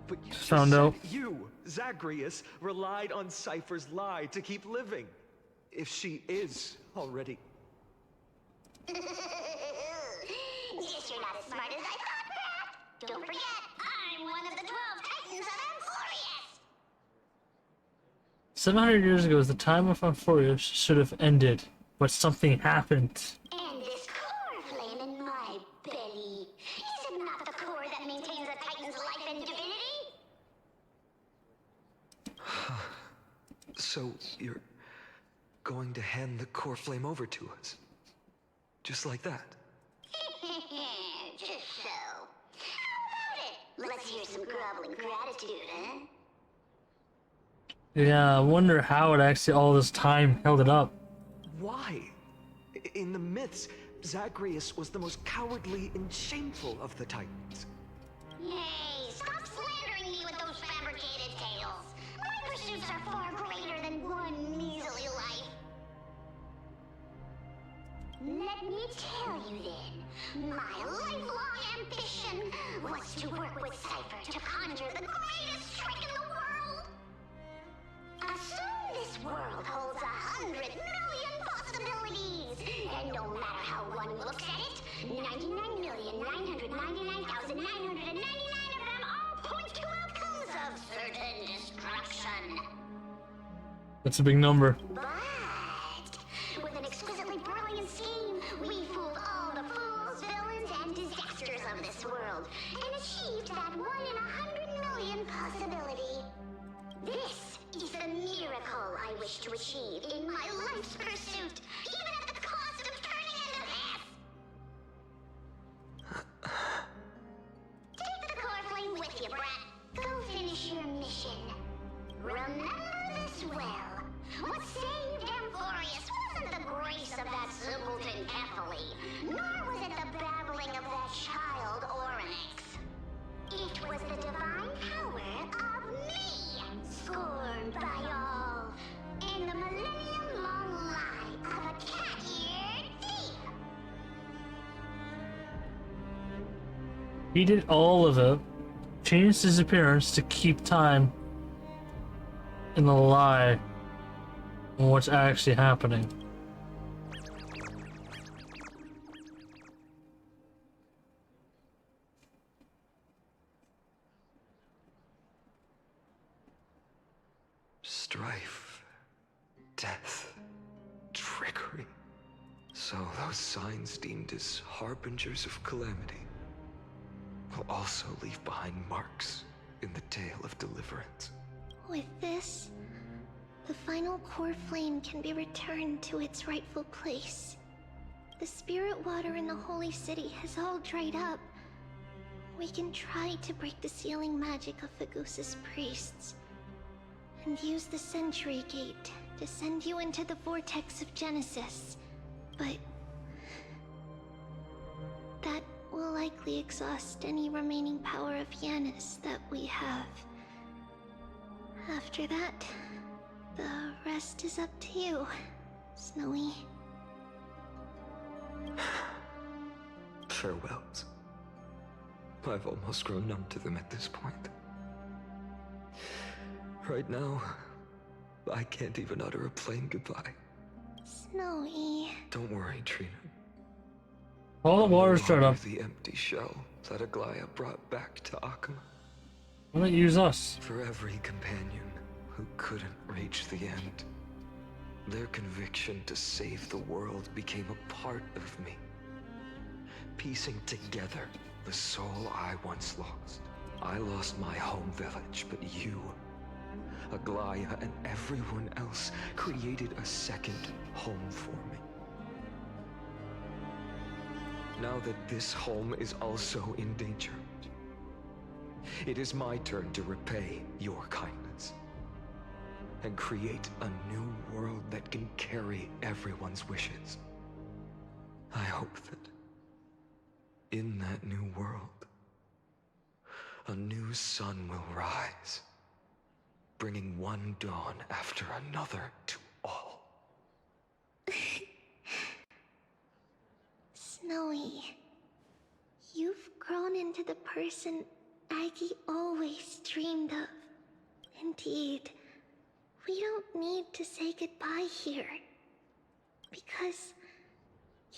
But you Found out. You, Zagreus, relied on Cypher's lie to keep living. If she is already. Guess you're not as smart as I thought, Pat. Don't forget, I'm one of the 12 Titans of Amphorius. 700 years ago, the time of Amphorius should have ended, but something happened. And this core flame in my belly, is it not the core that maintains a Titan's life and divinity? So you're going to hand the core flame over to us? Just like that? Just so. How about it? Let's hear some groveling gratitude, huh? Yeah, I wonder how it actually all this time held it up. Why? In the myths, Zagreus was the most cowardly and shameful of the Titans. Hey, stop slandering me with those fabricated tales. My pursuits are far greater than one measly Let me tell you then, my lifelong ambition was to work with Cypher to conjure the greatest trick in the world. Assume this world holds 100 million possibilities, and no matter how one looks at it, 99,999,999 of them all point to outcomes of certain destruction. That's a big number. But with an exquisitely brilliant scheme, we fooled all the fools, villains, and disasters of this world, and achieved that 1 in 100 million possibility. This is the miracle I wish to achieve in my life's pursuit, even at the cost of turning into this! Take the core flame with you, brat. Go finish your mission. Remember this well. What saved Amphorius wasn't the grace of that simpleton Kefali, nor was it the babbling of that child Oryx. It was the divine power of me, scorned by all, and the millennium-long lie of a cat-eared thief. He did all of it, changed his appearance to keep time in the lie on what's actually happening. Strife, death, trickery. So those signs deemed as harbingers of calamity will also leave behind marks in the tale of deliverance. With this, the final core flame can be returned to its rightful place. The spirit water in the holy city has all dried up. We can try to break the sealing magic of Fagusa's priests, and use the Century Gate to send you into the vortex of Genesis. But that will likely exhaust any remaining power of Yanis that we have. After that, the rest is up to you, Snowy. Farewells. I've almost grown numb to them at this point. Right now, I can't even utter a plain goodbye. Snowy. Don't worry, Trina. All the water's dried up. The empty shell that Aglaya brought back to Akama. Why not use us? For every companion who couldn't reach the end, their conviction to save the world became a part of me, piecing together the soul I once lost. I lost my home village, but you, Aglaya, and everyone else created a second home for me. Now that this home is also in danger, it is my turn to repay your kindness and create a new world that can carry everyone's wishes. I hope that in that new world, a new sun will rise, bringing one dawn after another to all. Snowy, you've grown into the person Aggie always dreamed of. Indeed, we don't need to say goodbye here, because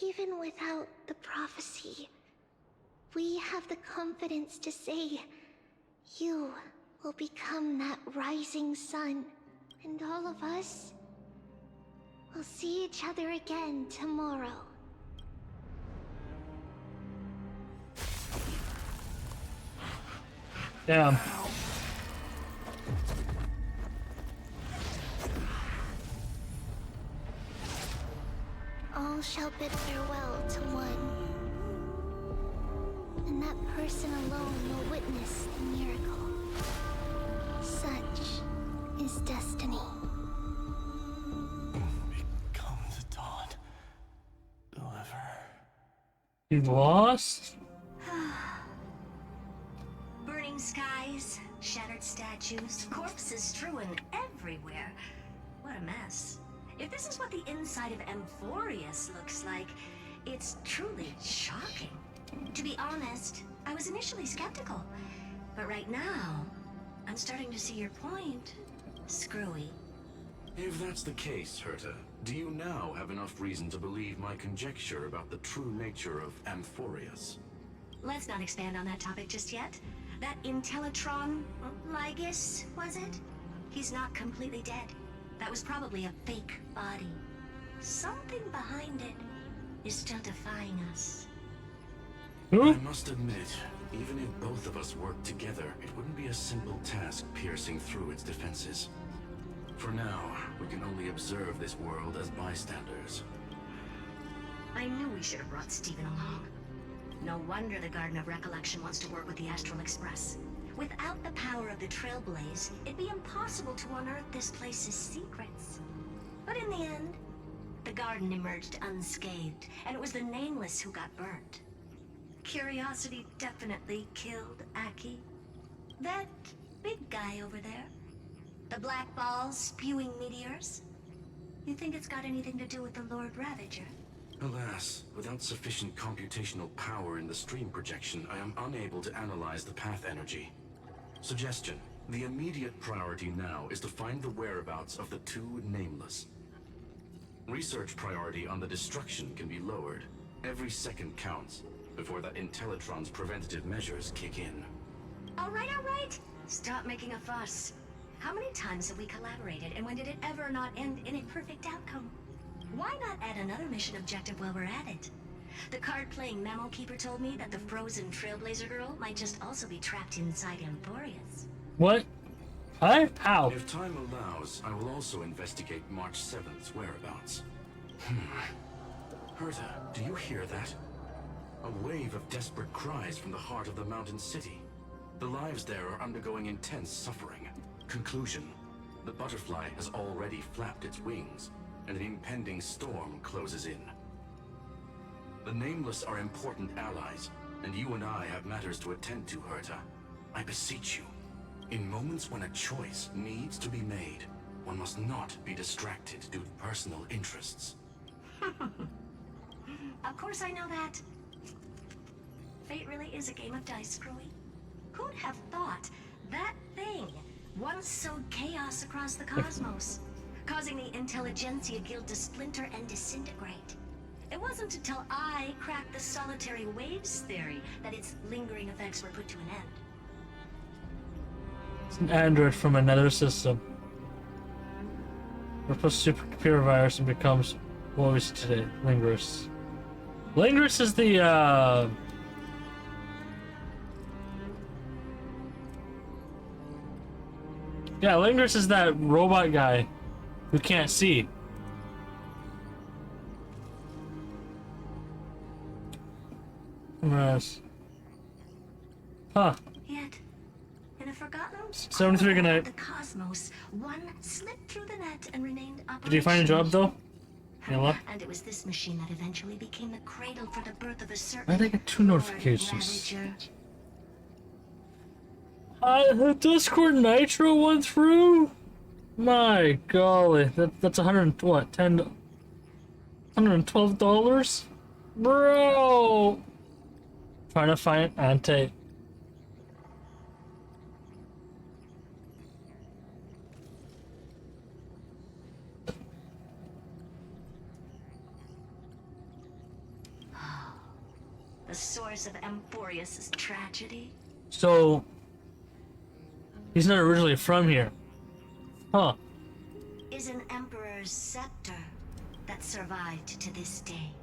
even without the prophecy, we have the confidence to say you will become that rising sun, and all of us will see each other again tomorrow. Damn. All shall bid farewell to one, and that person alone will witness the miracle. Such is destiny. Become the dawn. Deliver. You lost? Burning skies, shattered statues, corpses strewn everywhere. What a mess. If this is what the inside of Amphorius looks like, It's truly shocking. To be honest, I was initially skeptical. But right now, I'm starting to see your point, Screwy. If that's the case, Herta, do you now have enough reason to believe my conjecture about the true nature of Amphorius? Let's not expand on that topic just yet. That Intellitron Lygus, was it? He's not completely dead. That was probably a fake body. Something behind it is still defying us. I must admit, even if both of us worked together, it wouldn't be a simple task piercing through its defenses. For now, we can only observe this world as bystanders. I knew we should have brought Stephen along. No wonder the Garden of Recollection wants to work with the Astral Express. Without the power of the Trailblaze, it'd be impossible to unearth this place's secrets. But in the end, the garden emerged unscathed, and it was the Nameless who got burnt. Curiosity definitely killed Aki. That big guy over there, the black balls spewing meteors, you think it's got anything to do with the Lord Ravager? Alas, without sufficient computational power in the stream projection, I am unable to analyze the path energy. Suggestion: the immediate priority now is to find the whereabouts of the two Nameless. Research priority on the destruction can be lowered. Every second counts before that Intellitron's preventative measures kick in. All right. Stop making a fuss. How many times have we collaborated, and when did it ever not end in a perfect outcome? Why not add another mission objective while we're at it? The card-playing Memo Keeper told me that the frozen Trailblazer girl might just also be trapped inside Amphorius. What? Huh? How? If time allows, I will also investigate March 7th's whereabouts. Herta, do you hear that? A wave of desperate cries from the heart of the mountain city. The lives there are undergoing intense suffering. Conclusion: the butterfly has already flapped its wings, and an impending storm closes in. The Nameless are important allies, and you and I have matters to attend to, Herta. I beseech you, in moments when a choice needs to be made, one must not be distracted due to personal interests. Of course I know that. Fate really is a game of dice, Screwy. Who'd have thought that thing once sowed chaos across the cosmos, causing the Intelligentsia Guild to splinter and disintegrate? It wasn't until I cracked the solitary waves theory that its lingering effects were put to an end. It's an android from another system. Replace supercomputer virus and becomes what we see today, Linguist. Linguist is the yeah, Linguist is that robot guy who can't see. Yes. Huh. Yet, in a forgotten 73 good night. the cosmos, one slipped through the net and remained operational. Did you find a job though? Yella? And it was this machine that eventually became the cradle for the birth of a certain Why did I get 2 notifications? Ravager. The Discord Nitro went through? My golly, that's $112? Bro! Trying to find Ante. The source of Amphorius' tragedy. So, he's not originally from here. Huh. Is an emperor's scepter that survived to this day.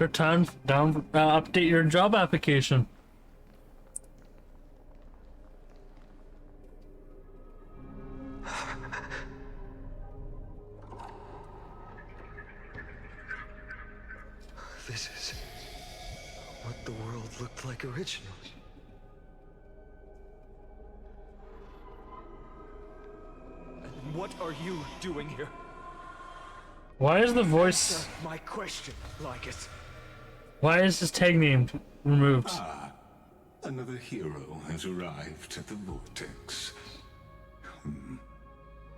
Your time down. Update your job application. This is what the world looked like originally. And what are you doing here? Why is the voice? Answer my question, Lygus. Why is his tag name removed? Ah, another hero has arrived at the Vortex.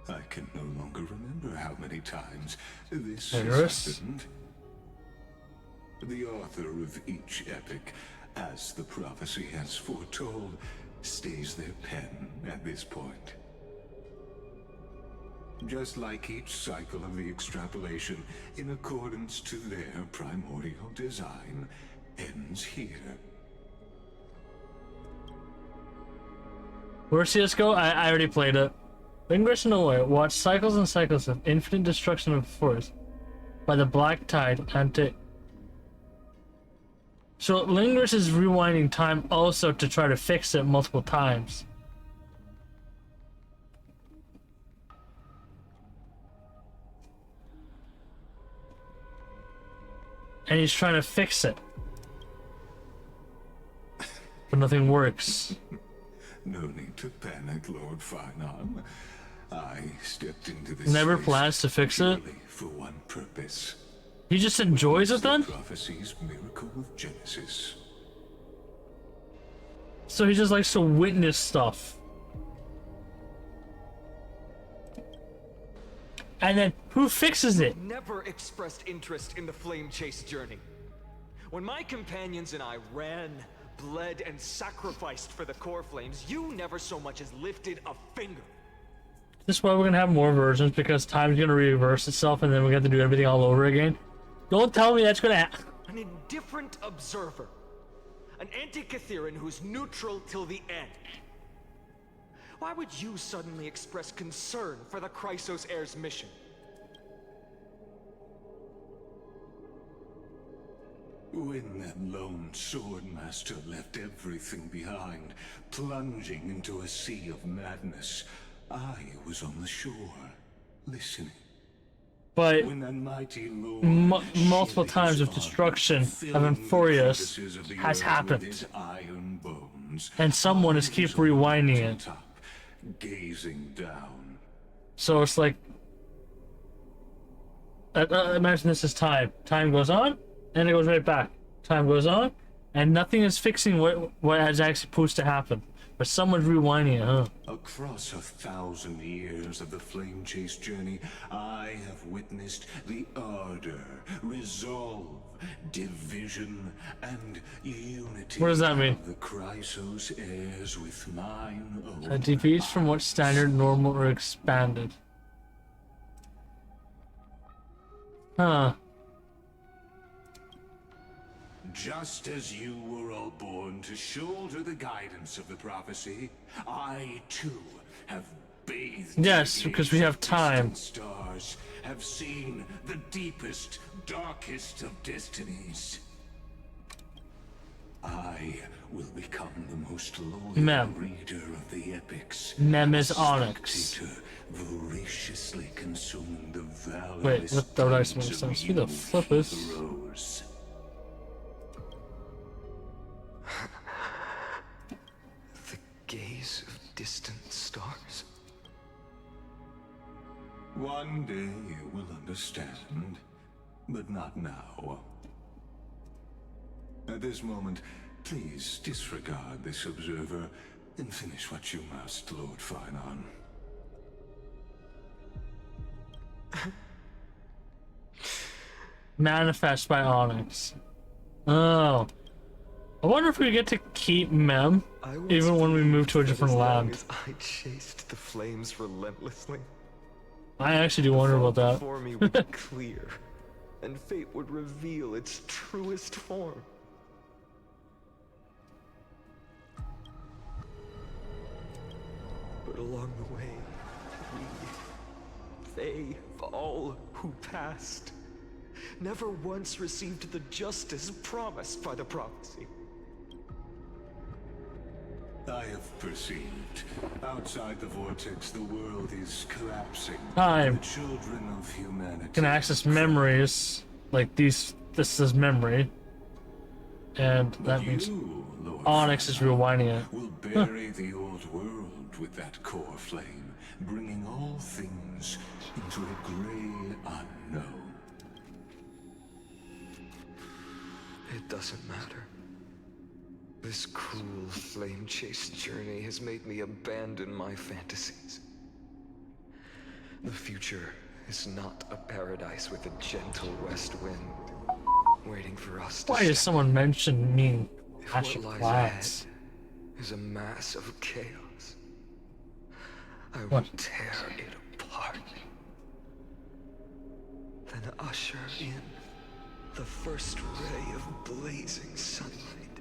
I can no longer remember how many times this Icarus? has happened. The author of each epic, as the prophecy has foretold, stays their pen at this point. Just like each cycle of the extrapolation, in accordance to their primordial design, ends here. Where's CSGO? I already played it. Lingers in a way, watch cycles and cycles of infinite destruction of force by the Black Tide So Lingers is rewinding time also to try to fix it multiple times. And he's trying to fix it. But nothing works. No need to panic, Lord Finon. I stepped into this Never space plans to fix it? purely for one purpose. He just enjoys it then? Prophecy's miracle of Genesis. So he just likes to witness stuff. And then who fixes it? Never expressed interest in the flame chase journey. When my companions and I ran, bled, and sacrificed for the core flames, you never so much as lifted a finger. This is why we're gonna have more versions, because time's gonna reverse itself and then we have to do everything all over again. Don't tell me that's gonna happen. An indifferent observer. An anti-Catheran who's neutral till the end. Why would you suddenly express concern for the Chrysos heir's mission? When that lone swordmaster left everything behind, plunging into a sea of madness, I was on the shore, listening. But when that mighty lord multiple times of destruction of Amphorius has happened. And someone is keep rewinding it. Gazing down. So it's like, imagine this is time. Time goes on, and it goes right back. Time goes on, and nothing is fixing what is actually supposed to happen. But someone's rewinding it, huh? Across 1,000 years of the flame chase journey, I have witnessed the ardor, resolve, division, and unity. What does that mean? Of the Chrysos heirs with mine own. It deviates from what standard, normal, or expanded. Huh. Just as you were all born to shoulder the guidance of the prophecy, I too have bathed. Yes, because we have time. Stars have seen the deepest, darkest of destinies. I will become the most loyal reader of the epics. Mem is Onyx. Voraciously consuming the valorous. Wait, what the dice make sense? Who the flip is? The gaze of distant stars. One day you will understand, but not now. At this moment, please disregard this observer and finish what you must, Lord Finon. Manifest by Onyx. Oh. I wonder if we get to keep Mem, even when we move to a different land. I chased the flames relentlessly. I actually do wonder about that. Before me would be clear, and fate would reveal its truest form. But along the way, they, all who passed, never once received the justice promised by the prophecy. I have perceived. Outside the vortex, the world is collapsing. Time. The children of humanity Can access memories. Like this is memory. And that means Onyx is rewinding it. will bury the old world with that core flame, bringing all things into a gray unknown. It doesn't matter. This cruel flame chase journey has made me abandon my fantasies. The future is not a paradise with a gentle west wind waiting for us to Why does someone mention me? If what Ashik lies Flats? ahead is a mass of chaos, I will What? tear it apart. Then usher in the first ray of blazing sunlight.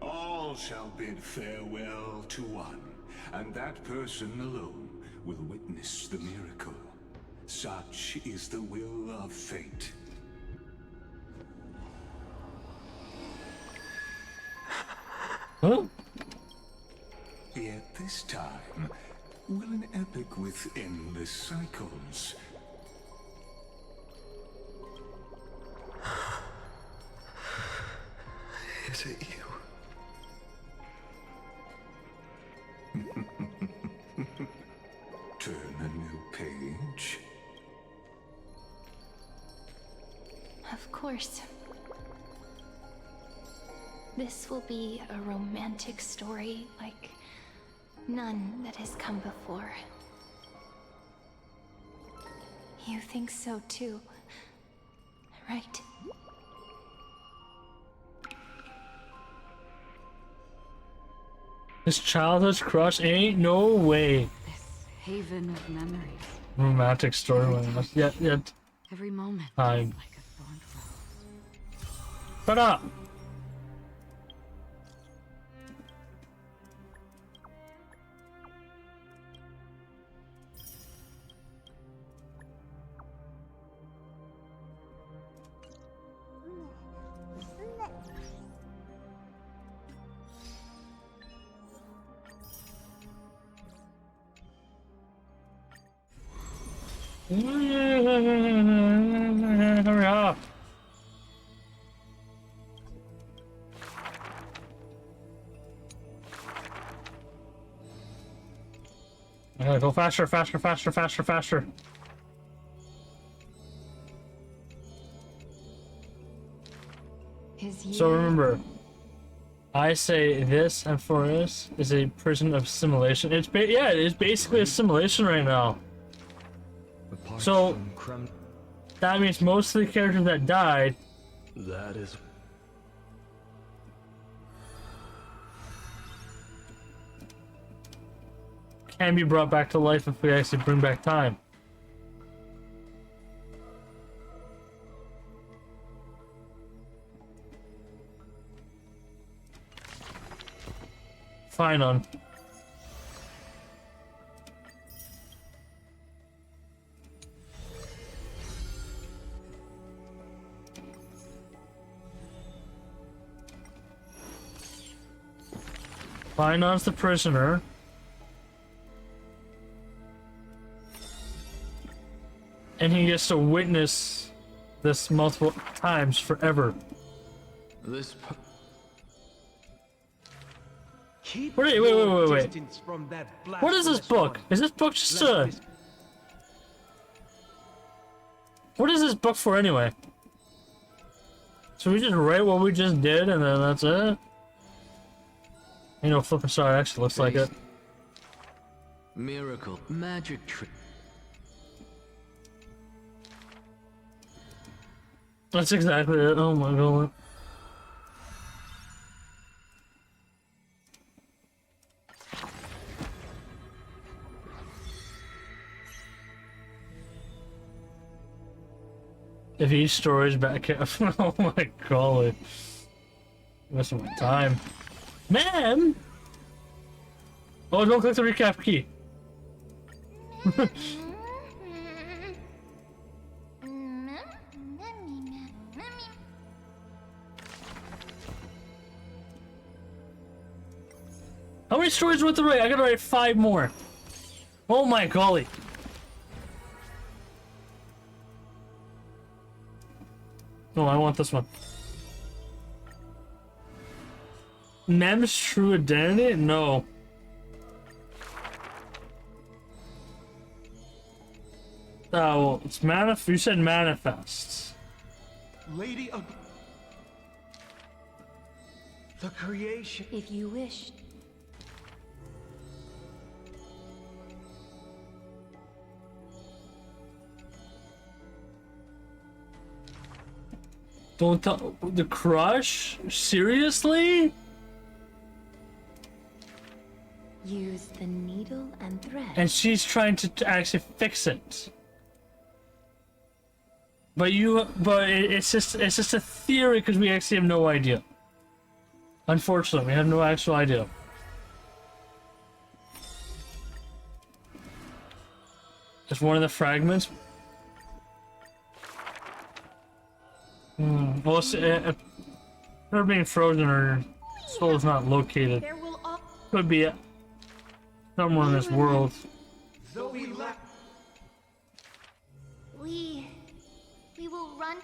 All shall bid farewell to one, and that person alone will witness the miracle. Such is the will of fate. Huh? Yet this time, will an epic with endless cycles. Is it you? Turn a new page. Of course. This will be a romantic story like none that has come before. You think so too, right? This childhood crush ain't no way. Haven of memories. Romantic story. Yet Every moment time. is like a thorn rose. Shut up. Hurry up. Okay, go faster, faster, faster, faster, faster. So remember, I say this and Forest is a prison of simulation. It's it's basically a simulation right now. So that means most of the characters that died. That is. Can be brought back to life if we actually bring back time. Fine on. Finon's the prisoner. And he gets to witness this multiple times forever. This. Wait. What is this book? Is this book just What is this book for anyway? So we just write what we just did and then that's it? You know, flipping star actually looks like it. Miracle. Magic trick. That's exactly it. Oh my god. If each story's back oh my golly. Wasting my time. Man! Oh, don't click the recap key. How many stories do I have to write? I gotta write 5 more. Oh my golly. No, I want this one. Mem's true identity? No. Oh, well, it's you said manifests. Lady of the creation. If you wish. Don't tell the crush? Seriously? Use the needle and thread. And she's trying to actually fix it. But it's just a theory because we actually have no idea. Unfortunately, we have no actual idea. It's one of the fragments. Well, her being frozen, her soul is not located. Could be somewhere in this world. We will run.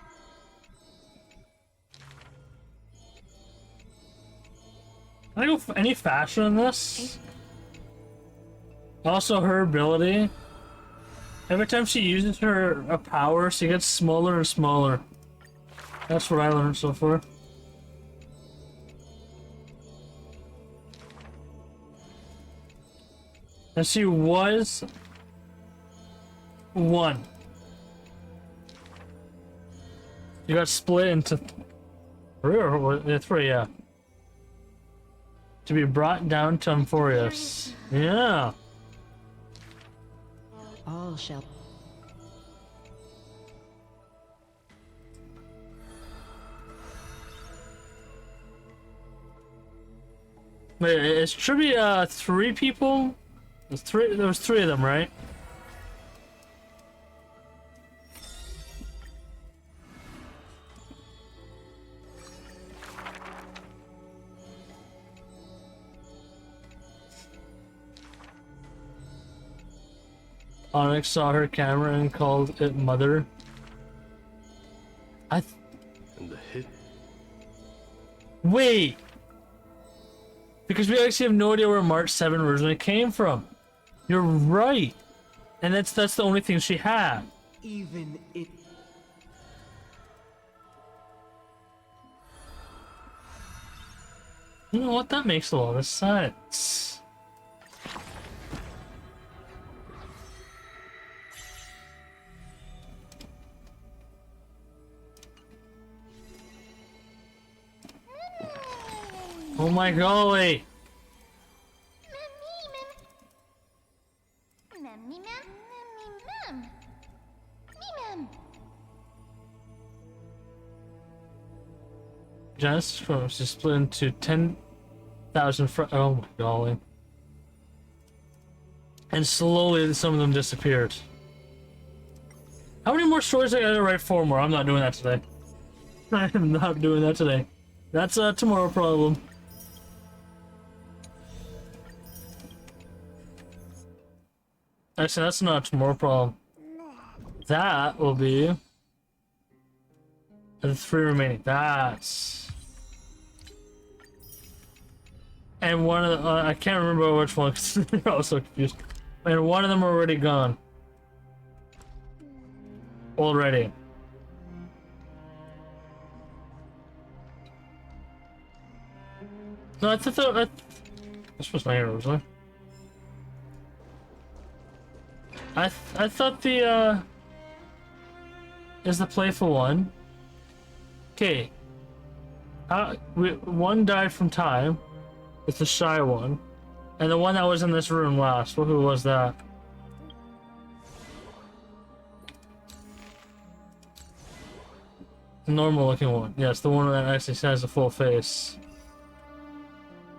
Can I go any faster than this? Also, her ability. Every time she uses her power, she gets smaller and smaller. That's what I learned so far. And she was 1. You got split into 3 or 3, yeah. To be brought down to Amphorius. Yeah. All shall. Wait, is trivia 3 people? There was 3 of them, right? Onyx saw her camera and called it Mother. And the hit. Wait! Because we actually have no idea where March 7 originally came from. You're right. And that's the only thing she had. Even it. You know what? That makes a lot of sense. Oh my golly! Genesis Forms is split into 10,000 oh my golly. And slowly some of them disappeared. How many more stories I gotta write? 4 more. I'm not doing that today. I am not doing that today. That's a tomorrow problem. Actually, that's not a tomorrow problem. That will be the 3 remaining. That's... And one of the... I can't remember which one because they're all so confused. And one of them are already gone. Already. No, I thought this was my hero, was I thought the is the playful one. Okay. One died from time. It's the shy one, and the one that was in this room last. Well, who was that? The normal looking one. Yes, the one that actually has a full face.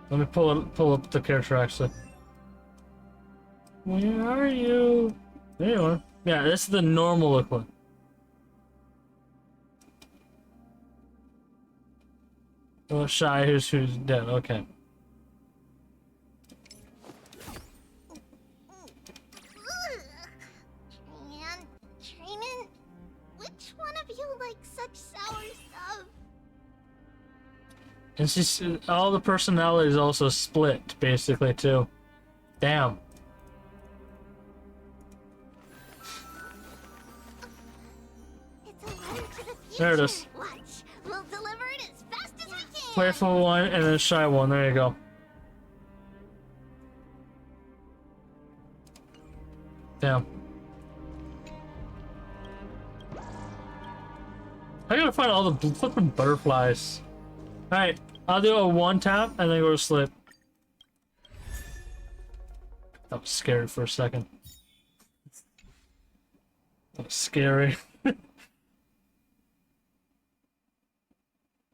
Let me pull up the character actually. Where are you? There you are. Yeah, this is the normal look one. Oh, Shy, who's dead? Okay. Training, which one of you likes such sour stuff? And she's all the personalities also split basically too. Damn. It's a letter to the future. There it is. Watch, we'll deliver it as fast as we can. Playful one and then shy one. There you go. Damn. How gotta find all the flipping butterflies. Alright, I'll do a 1 tap and then go to sleep. That was scary for a second. That was scary.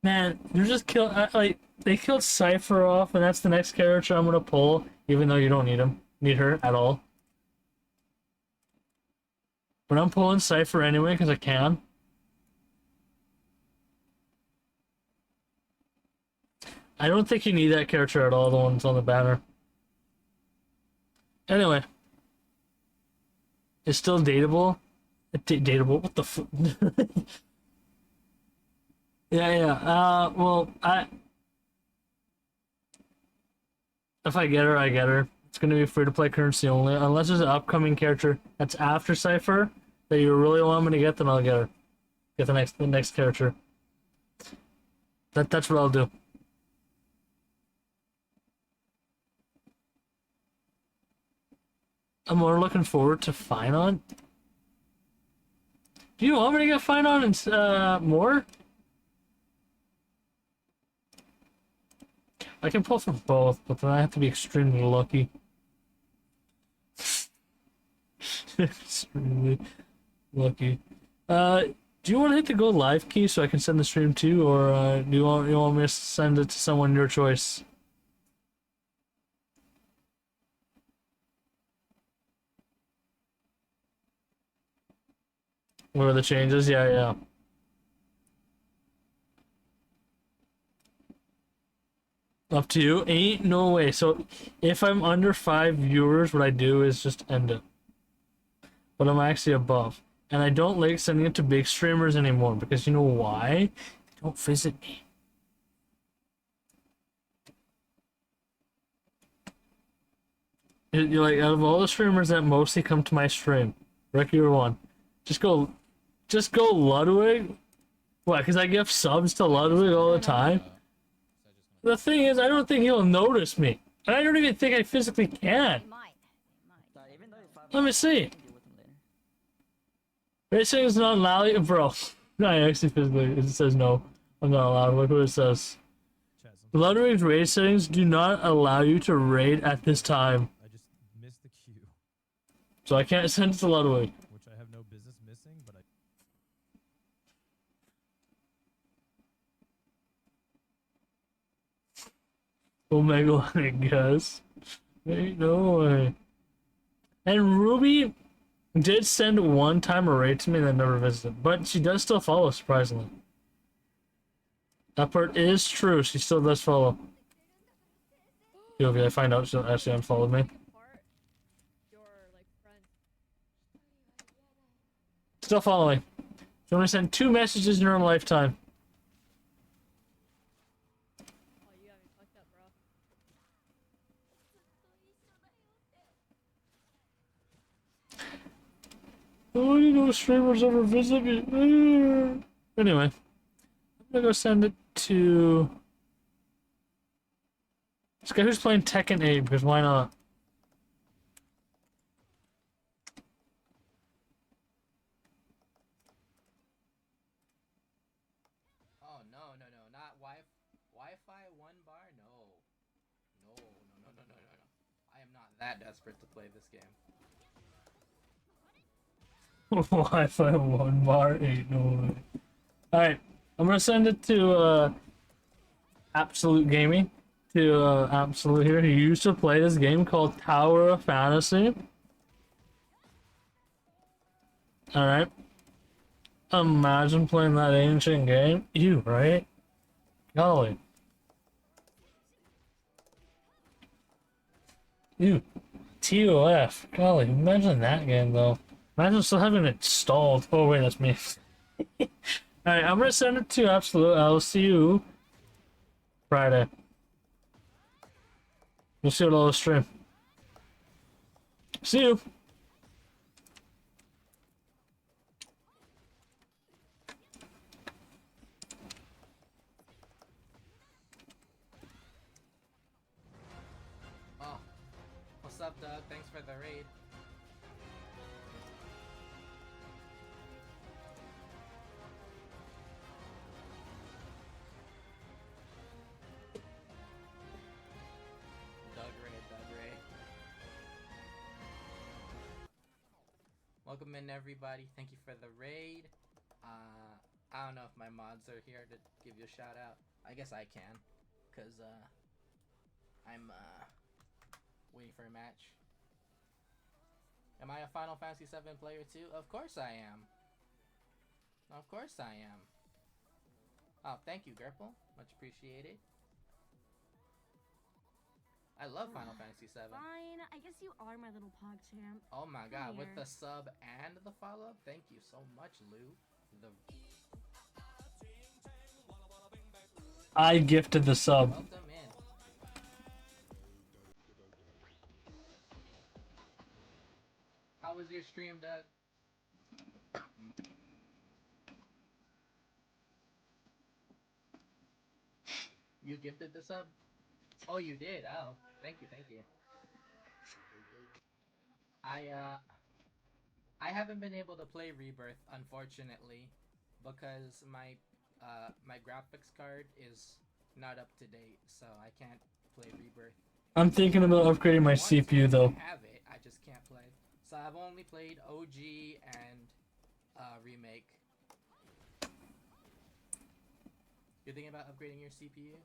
Man, you just killed, like, they killed Cypher off, and that's the next character I'm gonna pull, even though you don't need her at all. But I'm pulling Cypher anyway, because I can. I don't think you need that character at all, the ones on the banner. Anyway. It's still dateable. Dateable? What the fuck? Yeah. Well, if I get her, I get her. It's gonna be free-to-play currency only. Unless there's an upcoming character that's after Cypher that you really want me to get, then I'll get her. Get the next character. That's what I'll do. I'm more looking forward to Finon. Do you want me to get Finon and more? I can pull for both, but then I have to be extremely lucky. Extremely lucky. Do you want to hit the go live key so I can send the stream too, or do you want me to send it to someone your choice? What are the changes? Yeah. Up to you. Ain't no way. So if I'm under 5 viewers, what I do is just end it. But I'm actually above. And I don't like sending it to big streamers anymore because you know why? They don't visit me. You're like, out of all the streamers that mostly come to my stream, Rick, you're one. Just go Ludwig. What, because I give subs to Ludwig all the time? The thing is, I don't think he'll notice me. And I don't even think I physically can. Let me see. Racing is not allowed, bro. I actually physically, it says no. I'm not allowed. Look what it says. Ludwig's raid settings do not allow you to raid at this time. I just missed the queue. So I can't send it to Ludwig. Which I have no business missing, but Omega, I guess. Ain't no way. And Ruby did send one time a raid to me that never visited, but she does still follow, surprisingly. That part is true. She still does follow. I find out she actually unfollowed me. Still following. She only sent 2 messages in her lifetime. Oh, you know, streamers ever visit me. Anyway, I'm gonna go send it to this guy who's playing Tekken 8 because why not? Oh no, not Wi-Fi 1 bar. No. I am not that desperate to play this game. Wi-Fi 1 bar, ain't no way. Alright, I'm gonna send it to Absolute Gaming. To Absolute here. He used to play this game called Tower of Fantasy. Alright. Imagine playing that ancient game. You, right? Golly. You. TOF. Golly, imagine that game though. Imagine still having it installed. Oh wait, that's me. Alright, I'm gonna send it to Absolute. I'll see you Friday. We'll see what I'll stream. See you. Oh, what's up, Doug? Thanks for the raid. welcome in everybody. Thank you for the raid. I don't know if my mods are here to give you a shout out. I guess I can, cause I'm waiting for a match. Am I a Final Fantasy VII player too? Of course I am. Of course I am. Oh, thank you, Gerpel. Much appreciated. I love Final Fantasy VII. Fine, I guess you are my little pog champ. Oh my god, with Here. the sub and the follow? Thank you so much, Lou. I gifted the sub. Welcome in. How was your stream, Doug? You gifted the sub? Oh, you did? Oh, thank you, thank you. I haven't been able to play Rebirth, unfortunately, because my graphics card is not up to date, so I can't play Rebirth. I'm thinking about upgrading my CPU though. I have it, I just can't play. So I've only played OG and Remake. You're thinking about upgrading your CPU?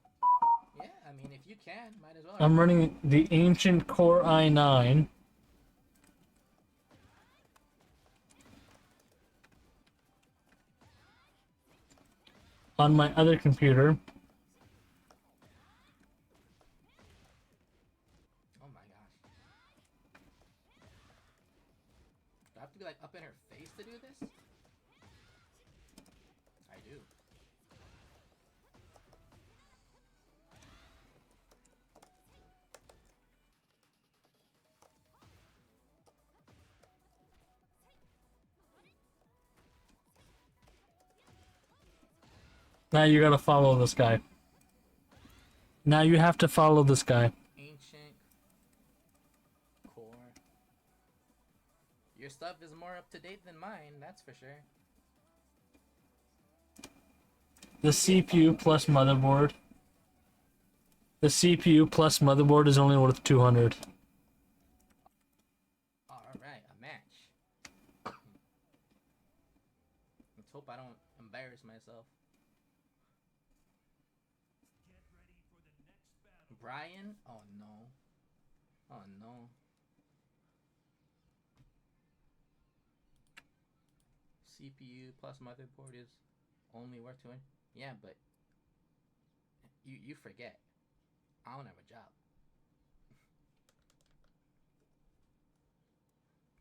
Yeah, I mean, if you can, might as well. I'm running the ancient Core i9. On my other computer. Oh my gosh. Do I have to be like up in her face to do this? I do. Now you gotta follow this guy. Now you have to follow this guy. Ancient Core. Your stuff is more up to date than mine, that's for sure. The CPU plus motherboard. The CPU plus motherboard is only worth 200. Alright, a match. Let's hope I don't embarrass myself. Brian? Oh no. Oh no. CPU plus motherboard is only worth 200. Yeah, but you forget. I don't have a job.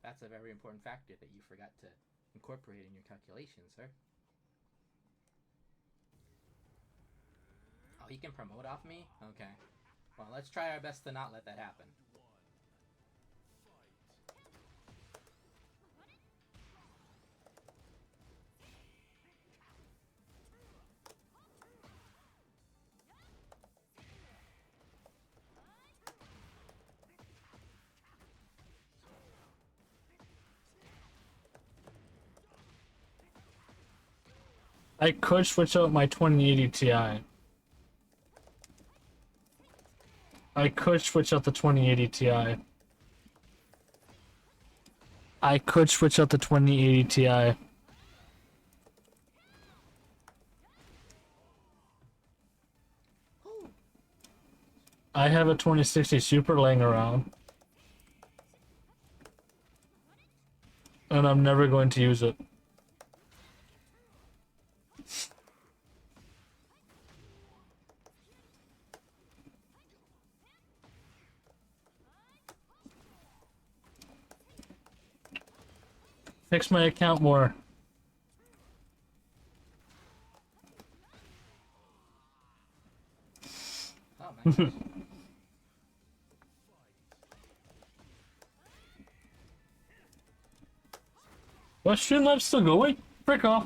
That's a very important factor that you forgot to incorporate in your calculations, sir. Oh, you can promote off me? Okay. Well, let's try our best to not let that happen. I could switch out my 2080 Ti. I could switch out the 2080 Ti. I could switch out the 2080 Ti. I have a 2060 Super laying around. And I'm never going to use it. Fix my account more. Oh my gosh. What, Streamlabs still going? Frick off.